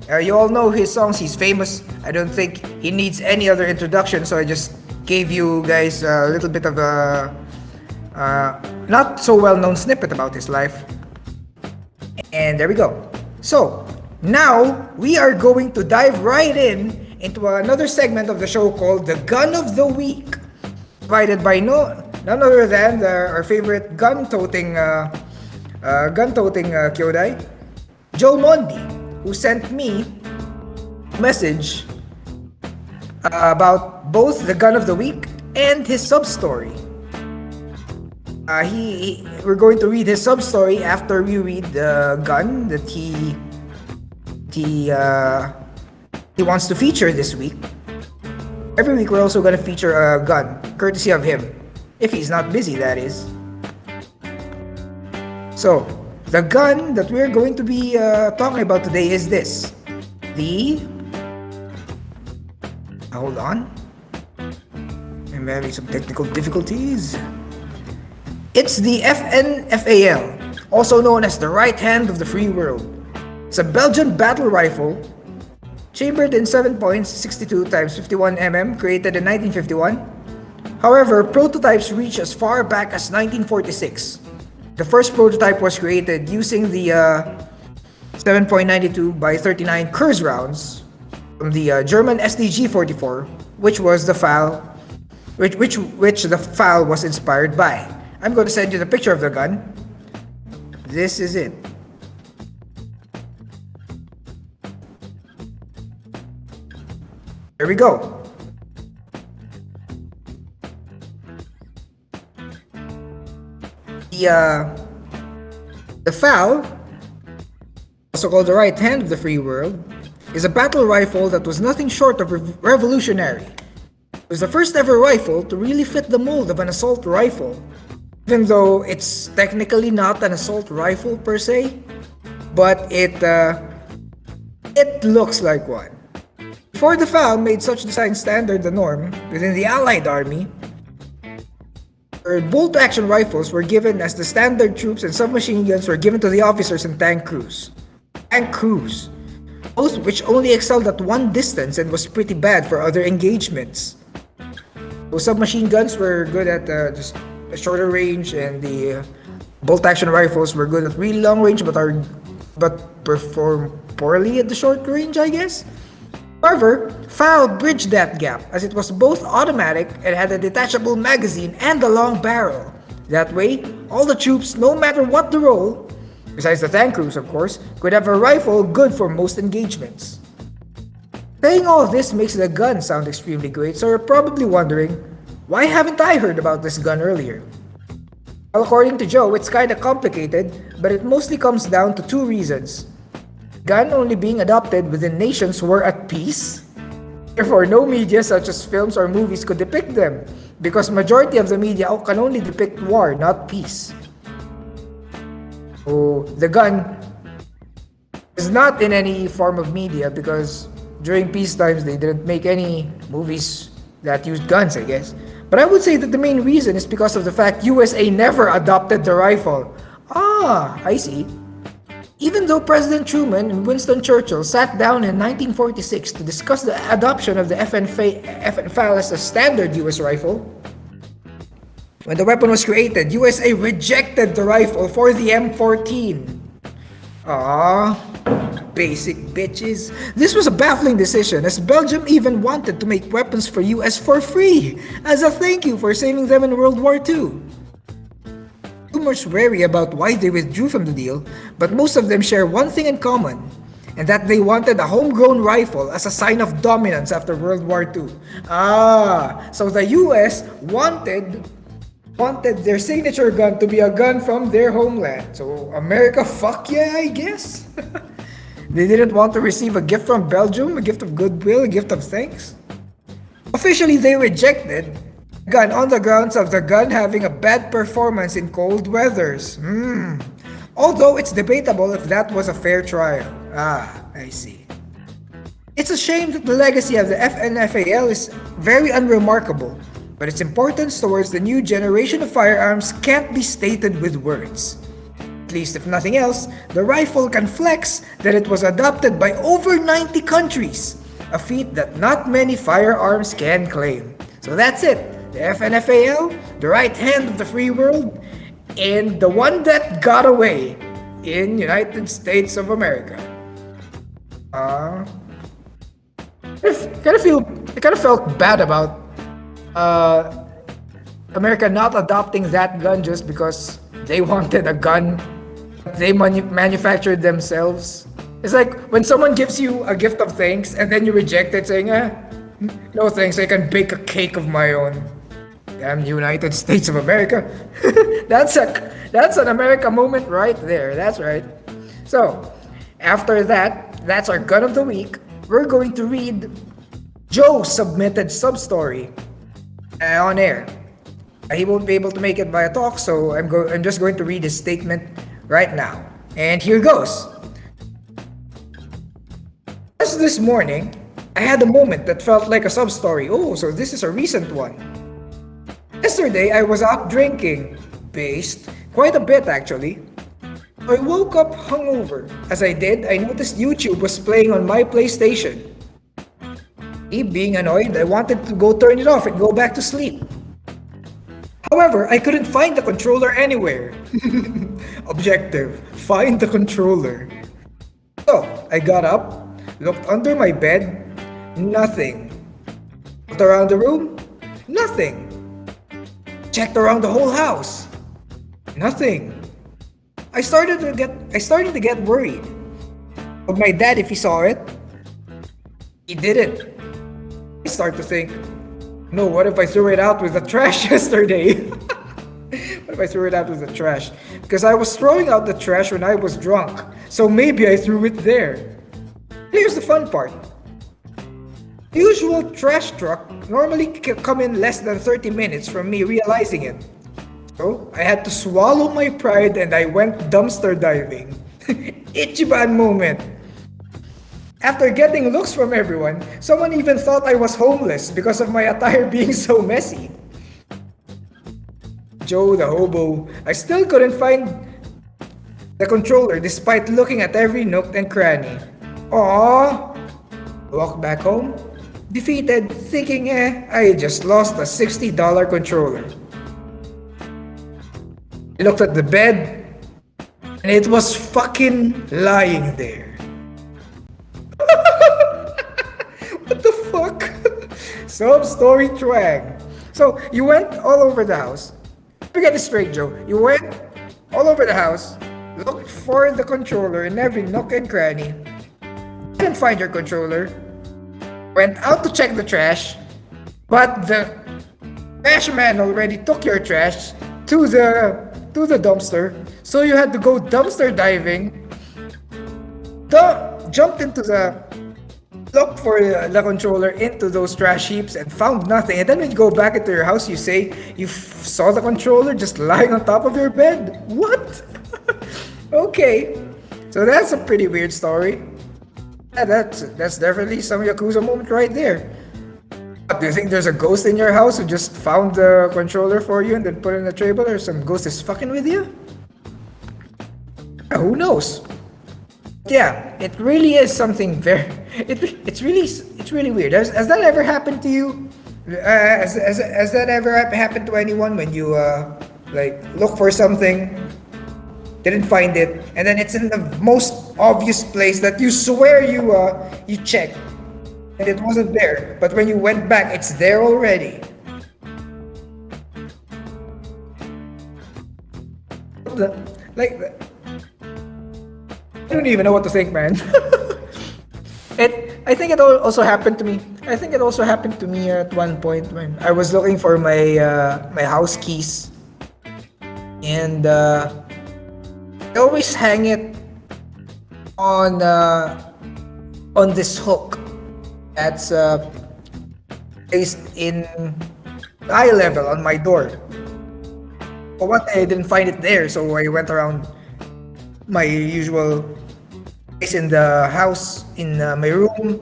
You all know his songs. He's famous. I don't think he needs any other introduction, so I just gave you guys a little bit of a not so well-known snippet about his life. And there we go. So, now we are going to dive right into another segment of the show called The Gun of the Week, provided by none other than our favorite gun-toting Kyodai, Joe Mondi, who sent me a message about both the Gun of the Week and his sub-story. We're going to read his sub-story after we read the gun that he wants to feature this week. Every week we're also going to feature a gun, courtesy of him. If he's not busy, that is. So, the gun that we're going to be talking about today is this. Hold on. I'm having some technical difficulties. It's the FNFAL, also known as the right hand of the free world. It's a Belgian battle rifle, chambered in 7.62 x 51 mm, created in 1951. However, prototypes reach as far back as 1946. The first prototype was created using the 7.92 by 39 Kurz rounds from the German STG-44, which was the FAL, which the FAL was inspired by. I'm going to send you the picture of the gun. This is it. There we go. The FAL, also called the right hand of the free world, is a battle rifle that was nothing short of revolutionary. It was the first ever rifle to really fit the mold of an assault rifle, even though it's technically not an assault rifle per se, but it looks like one. Before the FAL made such design standard the norm within the Allied Army, bolt-action rifles were given as the standard. Troops and submachine guns were given to the officers and tank crews, both which only excelled at one distance and was pretty bad for other engagements. Those submachine guns were good at just a shorter range, and the bolt-action rifles were good at really long range but are but performed poorly at the short range, I guess. However, FAL bridged that gap as it was both automatic and had a detachable magazine and a long barrel. That way, all the troops, no matter what the role, besides the tank crews of course, could have a rifle good for most engagements. Saying all this makes the gun sound extremely great, so you're probably wondering, why haven't I heard about this gun earlier? Well, according to Joe, it's kinda complicated, but it mostly comes down to two reasons. Gun only being adopted within nations who were at peace. Therefore, no media such as films or movies could depict them, because majority of the media can only depict war, not peace. So, the gun is not in any form of media because during peace times they didn't make any movies that used guns, I guess. But I would say that the main reason is because of the fact USA never adopted the rifle. Ah, I see. Even though President Truman and Winston Churchill sat down in 1946 to discuss the adoption of the FN-FAL as a standard US rifle, when the weapon was created, USA rejected the rifle for the M14. Ah, basic bitches. This was a baffling decision as Belgium even wanted to make weapons for US for free as a thank you for saving them in World War II. Rumors vary about why they withdrew from the deal, but most of them share one thing in common, and that they wanted a homegrown rifle as a sign of dominance after World War II. Ah, so the US wanted their signature gun to be a gun from their homeland. So America, fuck yeah, I guess. They didn't want to receive a gift from Belgium, a gift of goodwill, a gift of thanks. Officially, they rejected the gun on the grounds of the gun having a bad performance in cold weathers. Although it's debatable if that was a fair trial. Ah, I see. It's a shame that the legacy of the FN-FAL is very unremarkable, but its importance towards the new generation of firearms can't be stated with words. At least if nothing else, the rifle can flex that it was adopted by over 90 countries, a feat that not many firearms can claim. So that's it, the FN-FAL, the right hand of the free world, and the one that got away in United States of America. I kind of felt bad about America not adopting that gun just because they wanted a gun they manufactured themselves. It's like when someone gives you a gift of thanks and then you reject it saying, no thanks, I can bake a cake of my own. Damn United States of America. That's an America moment right there. That's right. So, after that, that's our gun of the week. We're going to read Joe's submitted sub-story on air. He won't be able to make it via talk, so I'm just going to read his statement right now. And here goes. Just this morning, I had a moment that felt like a sub-story. Oh, so this is a recent one. Yesterday, I was out drinking, based, quite a bit actually. I woke up hungover. As I did, I noticed YouTube was playing on my PlayStation. Me being annoyed, I wanted to go turn it off and go back to sleep. However, I couldn't find the controller anywhere. Objective, find the controller. So, I got up, looked under my bed, nothing. Looked around the room, nothing. Checked around the whole house, nothing. I started to get worried. But my dad, if he saw it, he didn't. I start to think, no, what if I threw it out with the trash yesterday? What if I threw it out with the trash? Because I was throwing out the trash when I was drunk, so maybe I threw it there. Here's the fun part. The usual trash truck normally come in less than 30 minutes from me realizing it. So, I had to swallow my pride and I went dumpster diving. Ichiban moment. After getting looks from everyone, someone even thought I was homeless because of my attire being so messy. Joe the hobo, I still couldn't find the controller despite looking at every nook and cranny. Aww. Walked back home, defeated, thinking I just lost a $60 controller. I looked at the bed, and it was fucking lying there. What the fuck? Some story twang. So you went all over the house. Let me get this straight, Joe. You went all over the house, looked for the controller in every nook and cranny, didn't find your controller, went out to check the trash, but the trash man already took your trash to the dumpster, so you had to go dumpster diving, jumped into the looked for the controller into those trash heaps and found nothing. And then when you go back into your house, you say you saw the controller just lying on top of your bed. What? Okay, so that's a pretty weird story. Yeah, that's definitely some Yakuza moment right there. Do you think there's a ghost in your house who just found the controller for you and then put it in the table, or some ghost is fucking with you? Who knows? Yeah, it really is something very. It's really weird. Has that ever happened to you? Has that ever happened to anyone when you like look for something, didn't find it, and then it's in the most obvious place that you swear you checked, and it wasn't there, but when you went back, it's there already. Like, I don't even know what to think, man. I think it also happened to me. I think it also happened to me at one point when I was looking for my my house keys, and I always hang it on this hook that's placed in eye level on my door. But one day I didn't find it there, so I went around my usual place in the house, in my room,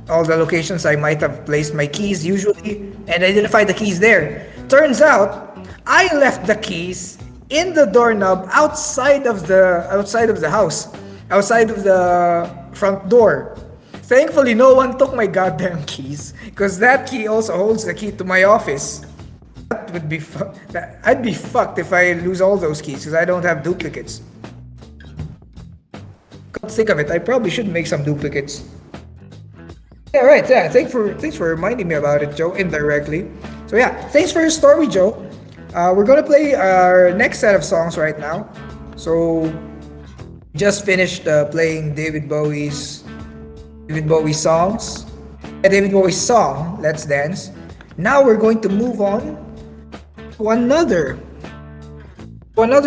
all the locations I might have placed my keys usually, and I didn't find the keys there. Turns out I left the keys in the doorknob outside of the house, outside of the front door. Thankfully, no one took my goddamn keys, because that key also holds the key to my office. That would be I'd be fucked if I lose all those keys, because I don't have duplicates. Come to think of it, I probably should make some duplicates. Yeah, right. Yeah, thanks for reminding me about it, Joe, indirectly. So yeah, thanks for your story, Joe. We're gonna play our next set of songs right now. So just finished playing David Bowie's songs. David Bowie's song, Let's Dance. Now we're going to move on to another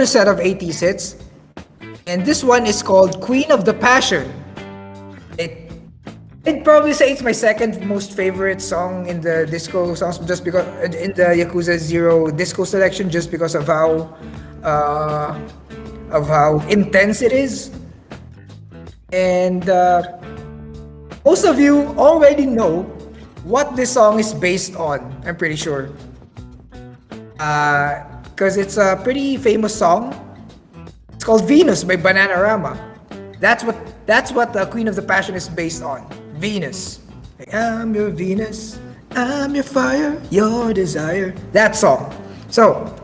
set of 80s hits. And this one is called Queen of the Passion. I'd probably say it's my second most favorite song in the disco songs, just because in the Yakuza 0 disco selection, just because of how intense it is. And most of you already know what this song is based on, I'm pretty sure. Because it's a pretty famous song. It's called Venus by Bananarama. That's what the Queen of the Passion is based on. Venus. Like, I'm your Venus, I'm your fire, your desire. That song. So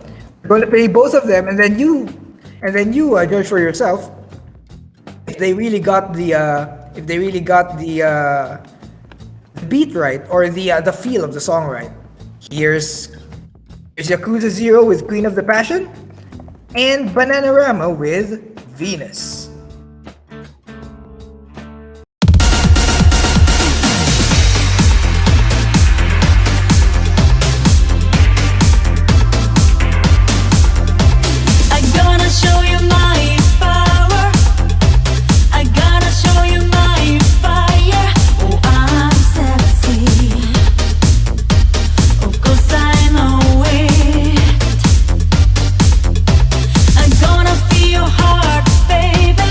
we're going to play both of them, and then you judge for yourself if they really got the beat right, or the feel of the song right. Here's Yakuza 0 with Queen of the Passion, and Bananarama with Venus. Baby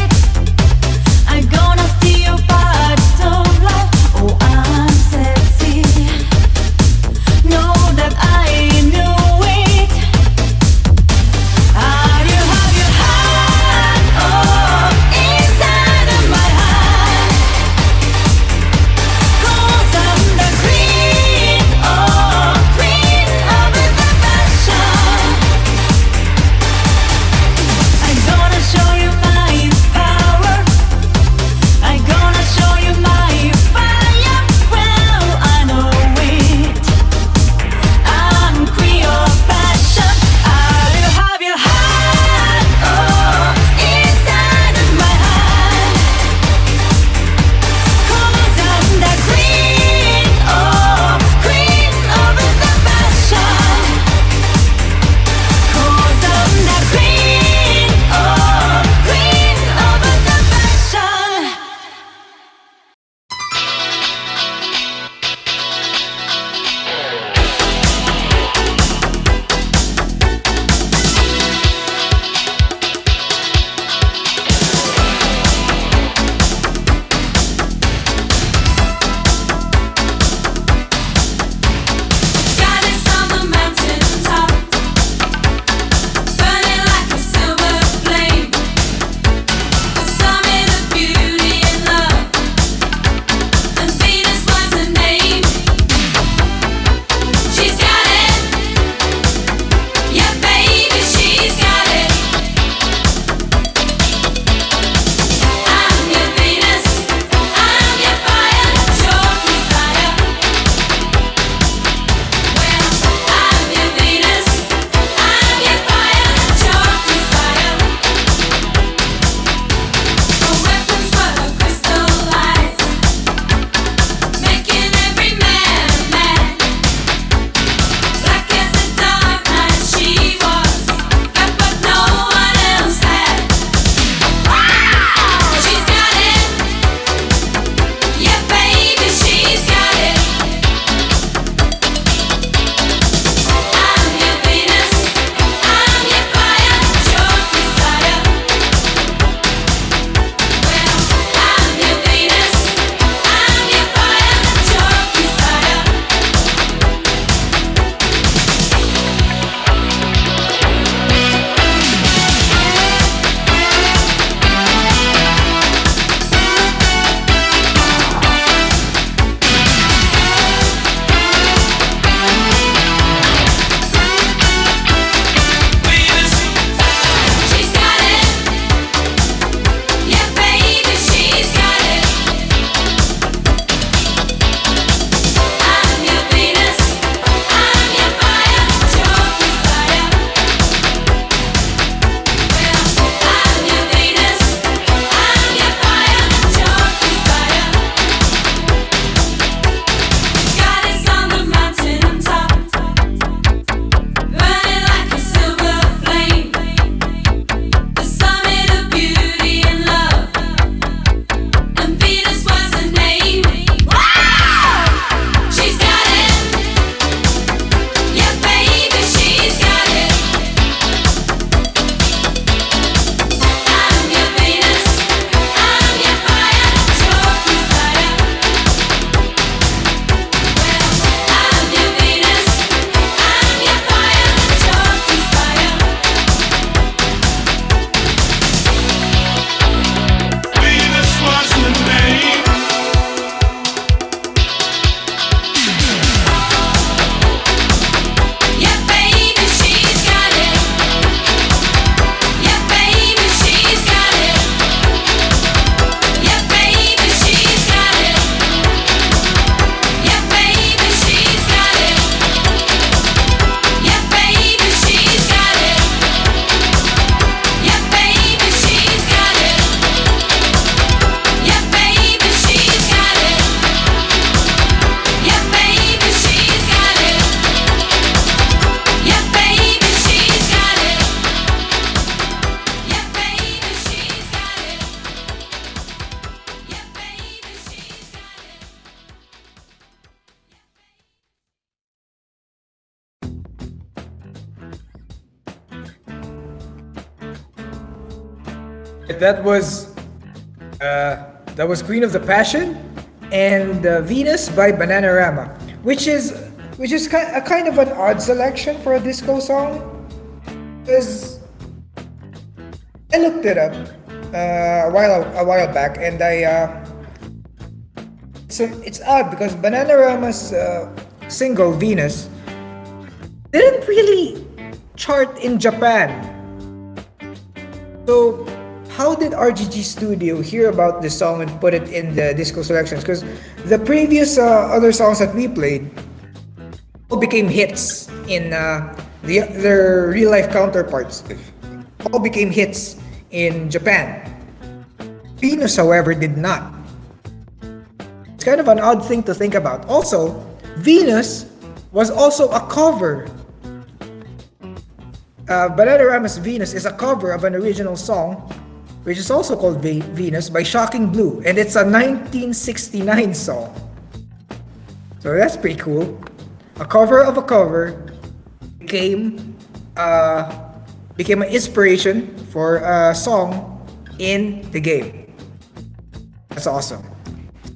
That was that was Queen of the Passion and Venus by Bananarama, which is a kind of an odd selection for a disco song because I looked it up a while back and so it's odd because Bananarama's single Venus didn't really chart in Japan. So how did RGG Studio hear about this song and put it in the disco selections? Because the previous other songs that we played all became hits in their real life counterparts. All became hits in Japan. Venus, however, did not. It's kind of an odd thing to think about. Also, Venus was also a cover. Bananarama's Venus is a cover of an original song, which is also called Venus by Shocking Blue, and it's a 1969 song. So that's pretty cool. A cover of a cover became an inspiration for a song in the game. That's awesome.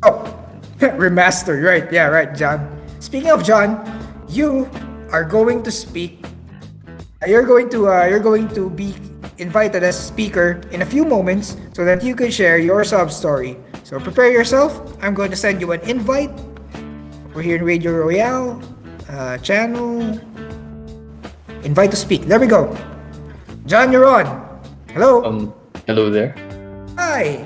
Oh, remastered, right? Yeah, right, John. Speaking of John, you are going to speak. You're going to be invited as a speaker in a few moments so that you can share your sub story. So prepare yourself. I'm going to send you an invite. We're here in Radio Royale channel. Invite to speak. There we go. John, you're on. Hello. Hello there. Hi.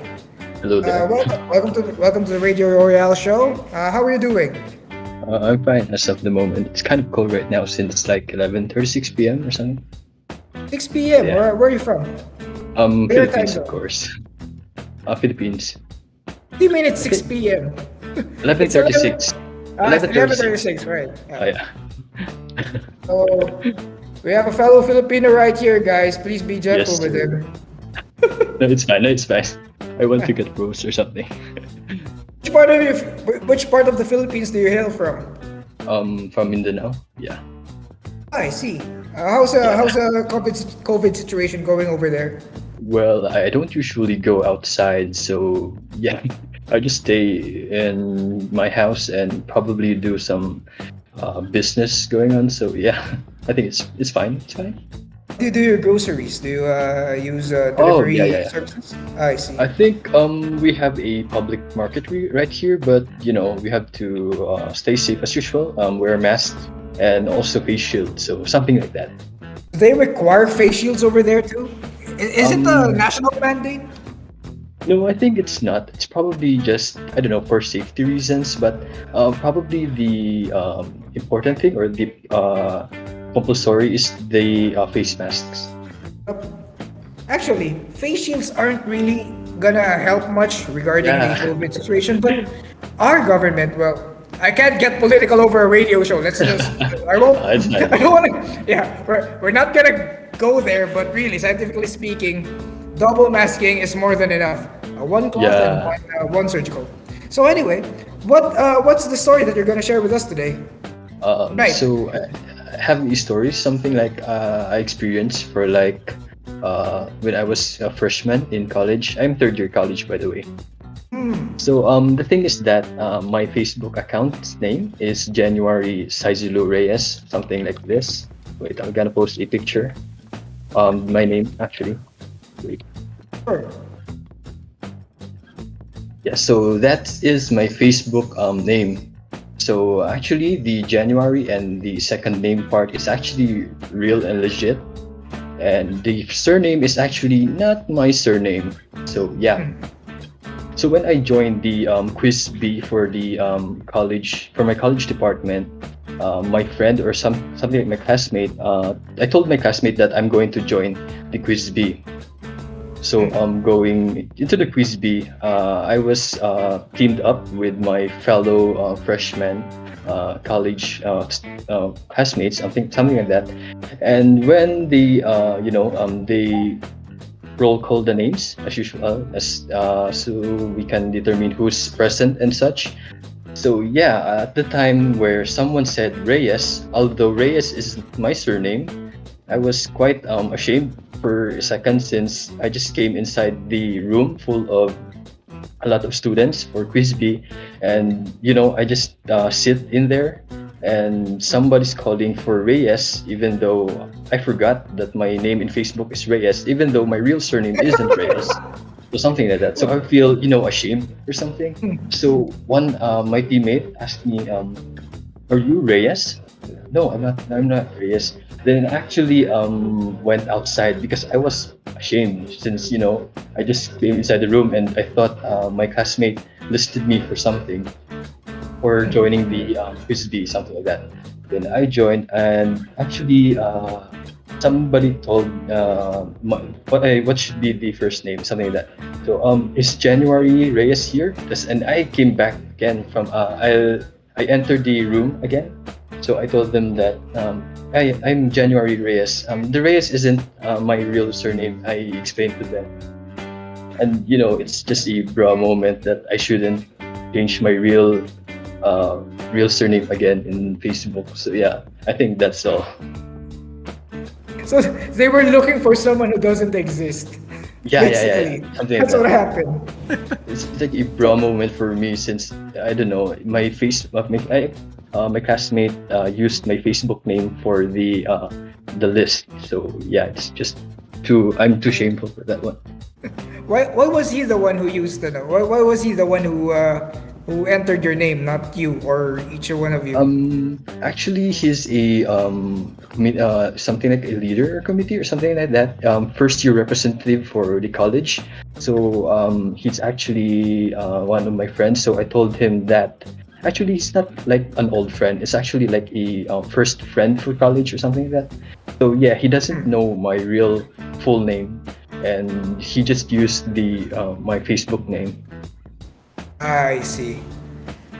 Hello there. Welcome to the Radio Royale show. How are you doing? I'm fine as of the moment. It's kind of cold right now since it's like 11:36 p.m. or something. 6 p.m. Yeah. Where are you from? Where Philippines, time of course. Philippines. What do you mean it's 6 p.m.? 11:36. 11:36, right. Oh yeah. So, we have a fellow Filipino right here, guys. Please be gentle Yes, with sir. him. No, it's fine. No, it's fine. I want to get roast or something. Which part of the Philippines do you hail from? From Mindanao. Yeah. I see. How's the COVID situation going over there? Well, I don't usually go outside, so yeah, I just stay in my house and probably do some business going on. So yeah, I think it's fine. It's fine. Do you do your groceries? Do you use Oh, delivery yeah. services? I see. I think we have a public market right here, but we have to stay safe as usual. Wear a mask and also face shield, so something like that. Do they require face shields over there too? Is it a national mandate? No, I think it's not. It's probably just, I don't know, for safety reasons, but probably the important thing or the compulsory is the face masks. Actually, face shields aren't really gonna help much regarding the Yeah. COVID situation, but our government, well, I can't get political over a radio show. Let's just, I won't, It's fine. I don't wanna, yeah, we're not gonna go there, but really, scientifically speaking, double masking is more than enough. One cloth Yeah. and one surgical. So anyway, what's the story that you're gonna share with us today? Right. So I have these stories, something like I experienced for like when I was a freshman in college. I'm third year college, by the way. So the thing is that my Facebook account name is January Saizulu Reyes, something like this. Wait, I'm gonna post a picture. My name actually. Wait. Sure. Yeah, so that is my Facebook name. So actually, the January and the second name part is actually real and legit, and the surname is actually not my surname. So yeah. So when I joined the quiz B for the college for my college department, my friend or something like my classmate, I told my classmate that I'm going to join the quiz B. So going into the quiz B, I was teamed up with my fellow freshman college classmates, something like that. And when they they roll call the names as usual, so we can determine who's present and such. So yeah, at the time where someone said Reyes, although Reyes is my surname, I was quite ashamed for a second since I just came inside the room full of a lot of students for quiz B, and I just sit in there, and somebody's calling for Reyes, even though I forgot that my name in Facebook is Reyes, even though my real surname isn't Reyes. So something like that. So I feel ashamed or something. So one my teammate asked me, "Are you Reyes?" No, I'm not. I'm not Reyes. Then actually went outside because I was ashamed since I just came inside the room and I thought my classmate listed me for something or joining the quiz B, something like that. Then I joined, and actually somebody told what should be the first name, something like that. So is January Reyes here? And I came back again from I entered the room again. So I told them that I'm January Reyes. The Reyes isn't my real surname. I explained to them, and it's just a bra moment that I shouldn't change my real surname again in Facebook. So yeah, I think that's all. So they were looking for someone who doesn't exist. Yeah, Basically, something like that's what that. happened. It's like a bra moment for me since I don't know my classmate used my Facebook name for the list. So yeah, it's just too I'm too shameful for that one. Why was he the one who used the? Why was he the one who entered your name, not you or each one of you? Actually, he's a something like a leader or committee or something like that. First year representative for the college. So he's actually one of my friends. So I told him that actually he's not like an old friend. It's actually like a first friend for college or something like that. So yeah, he doesn't know my real full name, and he just used the my Facebook name. I see.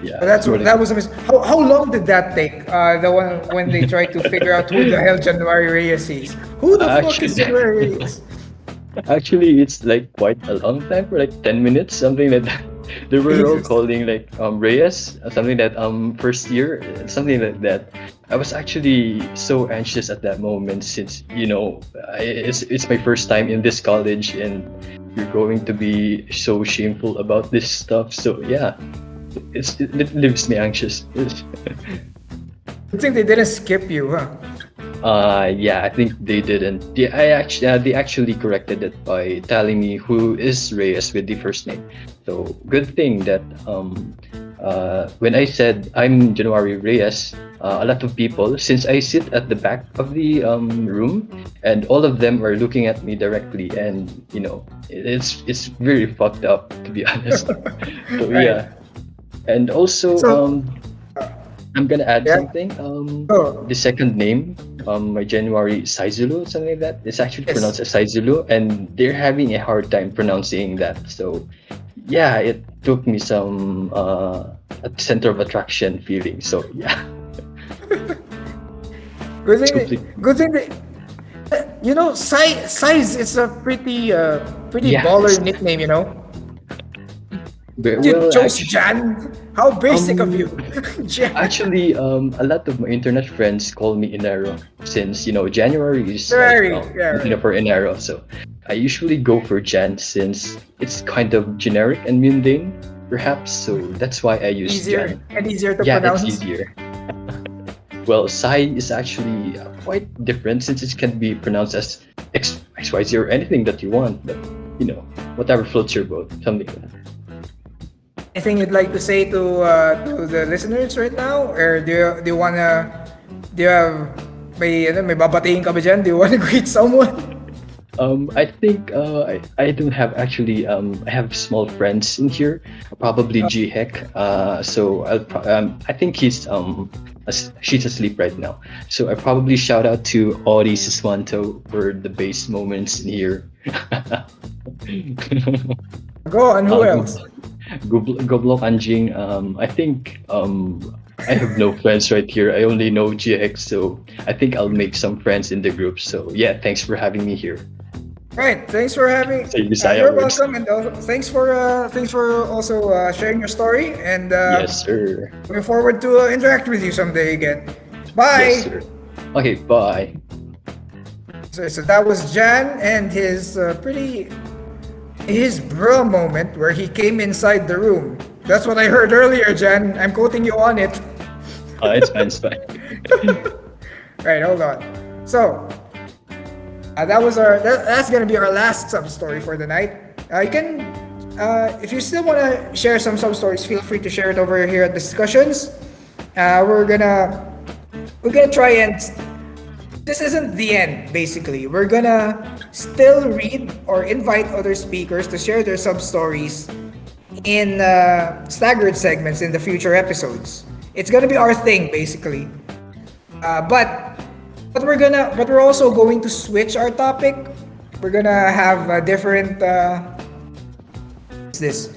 Yeah, But that's what it that is. was a How long did that take? The one when they tried to figure out who the hell January Reyes is. Who the fuck is Actually, January Reyes? actually, it's like quite a long time for like 10 minutes, something like that. They were all Jesus. calling like Reyes, something that first year, something like that. I was actually so anxious at that moment since it's my first time in this college and you're going to be so shameful about this stuff. So yeah, it leaves me anxious. Good thing they didn't skip you, huh? Yeah, I think they didn't. They actually corrected it by telling me who is Reyes with the first name. So good thing that when I said I'm January Reyes, a lot of people, since I sit at the back of the room, and all of them are looking at me directly, and it's very fucked up to be honest. So Right. yeah, and also So, I'm gonna add yeah. something. Oh, The second name, my January Saizulu, something like that. It's actually yes. pronounced as Saizulu, and they're having a hard time pronouncing that. So, yeah, it took me some a center of attraction feeling. So, yeah, Good it's thing. complete. Good thing. Size is a pretty Yeah, baller it's nickname. You know. You well, chose Jan. How basic of you, um, Jan. actually, a lot of my internet friends call me Enero since January is like Very, yeah, right. for Enero. So I usually go for Jan since it's kind of generic and mundane, perhaps. So that's why I use Easier Jan. and easier to Yeah, it's pronounce. easier. Well, Sai is actually quite different since it can be pronounced as XYZ or anything that you want, but whatever floats your boat, something like that. Anything you'd like to say to the listeners right now, or do you have may babatiin ka ba dyan? Do you wanna greet someone? I think I don't have actually I have small friends in here, probably G Heck. So I think she's asleep right now. So I probably shout out to Audie Siswanto for the base moments in here. Go on. Who uh, else? Goblok Anjing. I think I have no friends right here. I only know GX, so I think I'll make some friends in the group. So yeah, thanks for having me here. Right. Thanks for having. Say Bisaya You're words. welcome, and also, thanks for also sharing your story. And Yes, sir. looking forward to interact with you someday again. Yes, Bye. sir. Okay, bye. So that was Jan and his his bro moment where he came inside the room. That's what I heard earlier, Jan. I'm quoting you on it. It's fine, it's fine. Right, hold on. So that's gonna be our last sub story for the night. You can, if you still wanna share some sub stories, feel free to share it over here at discussions. We're gonna try and this isn't the end. Basically, we're gonna still read or invite other speakers to share their sub stories in staggered segments in the future episodes. It's gonna be our thing, basically. But we're also going to switch our topic. We're gonna have a different what's this?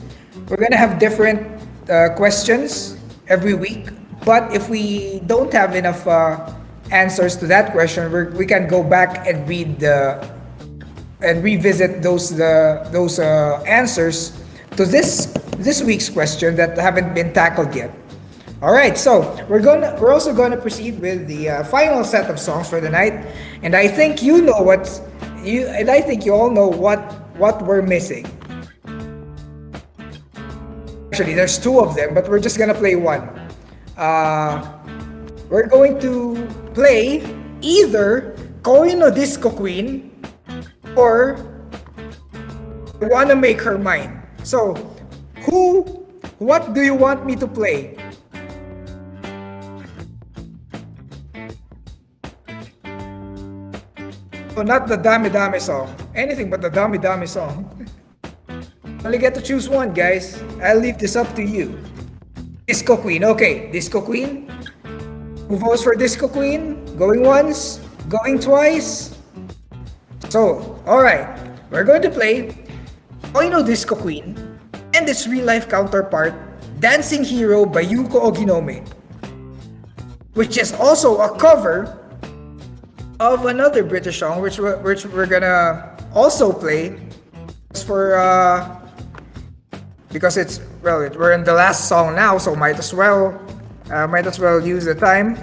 We're gonna have different questions every week. But if we don't have enough answers to that question, we can go back and read and revisit those answers to this week's question that haven't been tackled yet. All right, so we're also gonna proceed with the final set of songs for the night, and I think you all know what we're missing. Actually, there's two of them, but we're just gonna play one. We're going to play either Koino Disco Queen or Wanna Make Her Mine. So, what do you want me to play? Oh, not the Dami Dami song. Anything but the Dami Dami song. Only get to choose one, guys. I'll leave this up to you. Disco Queen. Okay, Disco Queen. Who votes for Disco Queen? Going once? Going twice? So, alright. We're going to play Koino Disco Queen and its real-life counterpart, Dancing Hero by Yuko Oginome, which is also a cover of another British song, which we're gonna also play for because we're in the last song now, so might as well use the time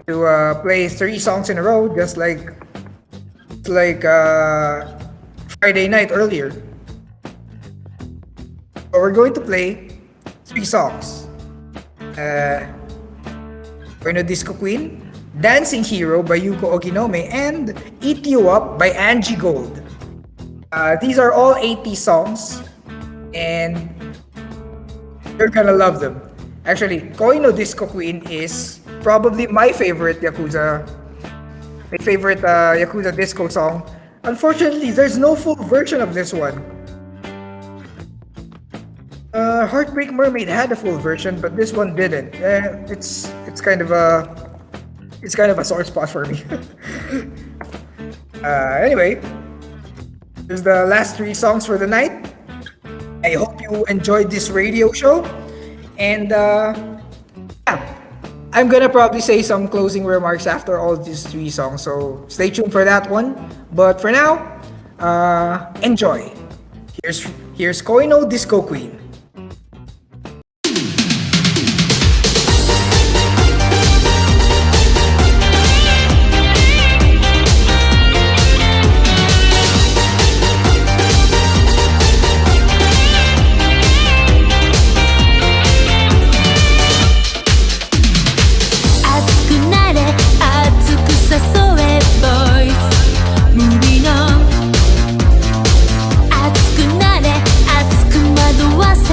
to play 3 songs in a row, just like Friday night earlier. So we're going to play 3 songs. Koino Disco Queen, Dancing Hero by Yuko Oginome, and Eat You Up by Angie Gold. These are all 80 songs, and you're gonna love them. Actually, Koino Disco Queen is probably my favorite Yakuza disco song. Unfortunately, there's no full version of this one. Heartbreak Mermaid had a full version, but this one didn't. It's kind of a sore spot for me. Anyway, here's the last 3 songs for the night. I hope you enjoyed this radio show, and I'm gonna probably say some closing remarks after all these 3 songs, so stay tuned for that one. But for now, enjoy. Here's Koino Disco Queen. Moving on. 熱くなれ熱く惑わせ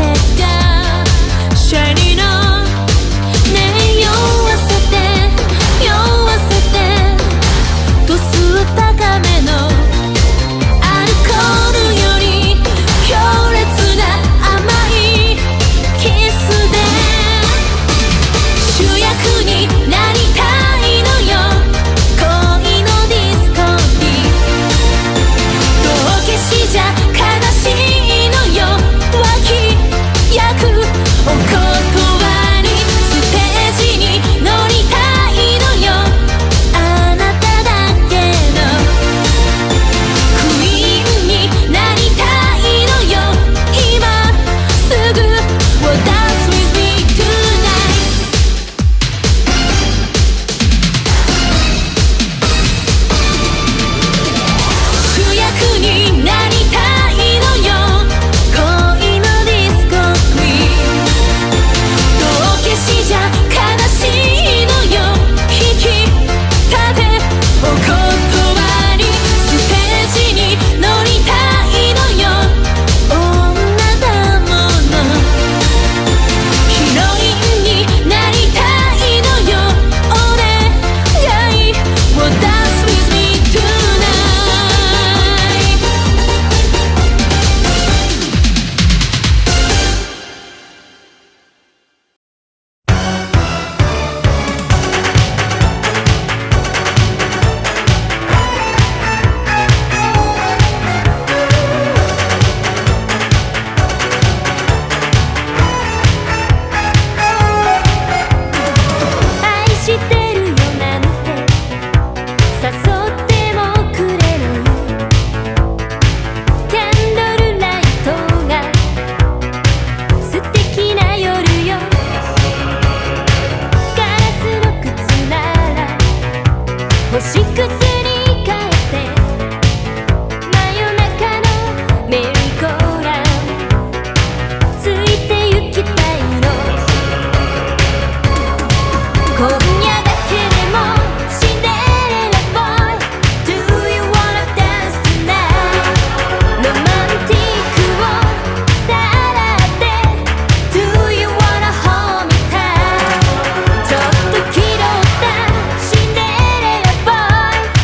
星屑に変えて真夜中のメリーゴーランついて行きたいの今夜だけでもシンデレラボーイ Do you wanna dance tonight ロマンティックをさらって Do you wanna hold me tight ちょっと気取ったシンデレラボーイ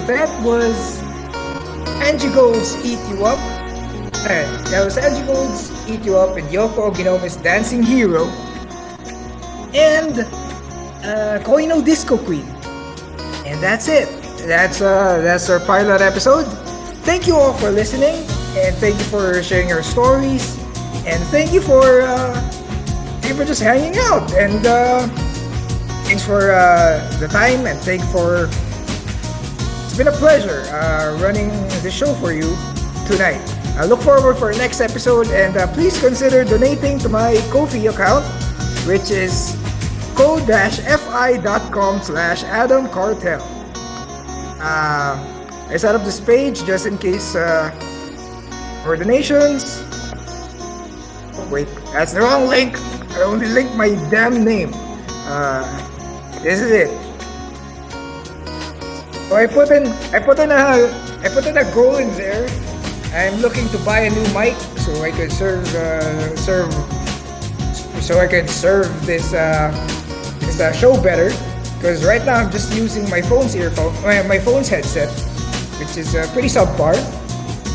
that was Angie Gold's Eat You Up. That was Angie Gold's Eat You Up and Yoko Oginome's Dancing Hero. And Koino Disco Queen. And that's it. That's our pilot episode. Thank you all for listening, and thank you for sharing your stories, and thank you for just hanging out. And thanks for the time, and thank for. It's been a pleasure running the show for you tonight. I look forward for our next episode, and please consider donating to my Ko-fi account, which is ko-fi.com/Adam Cartel. I set up this page just in case for donations. Oh, wait, that's the wrong link. I only linked my damn name. This is it. So I put in a goal in there. I'm looking to buy a new mic so I could serve this show better. Because right now I'm just using my phone's headset, which is pretty subpar.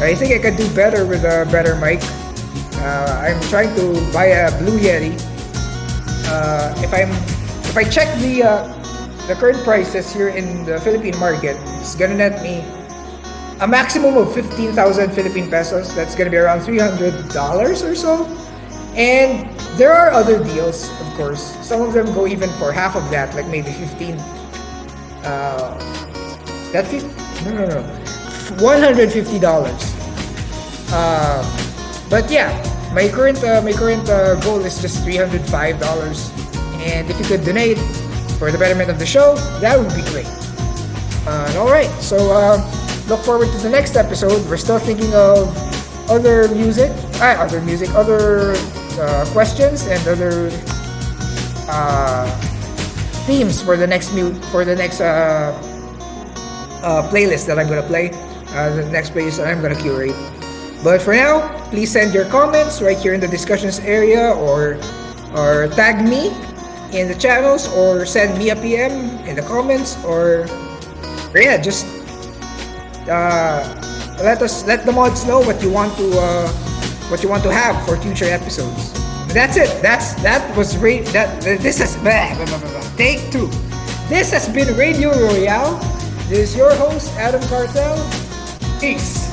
I think I could do better with a better mic. I'm trying to buy a Blue Yeti. If I check the current prices here in the Philippine market, it's gonna net me a maximum of 15,000 Philippine pesos. That's gonna be around $300 or so. And there are other deals, of course. Some of them go even for half of that, like maybe 15. No, $150. But yeah, my current goal is just $305. And if you could donate for the betterment of the show, that would be great. Alright, so look forward to the next episode. We're still thinking of other questions and other themes for the next playlist that I'm gonna play. The next playlist that I'm gonna curate. But for now, please send your comments right here in the discussions area, or tag me in the channels, or send me a PM in the comments, or yeah, just let the mods know what you want to have for future episodes. That's it. This has take two. This has been Radio Royale. This is your host, Adam Cartel. Peace.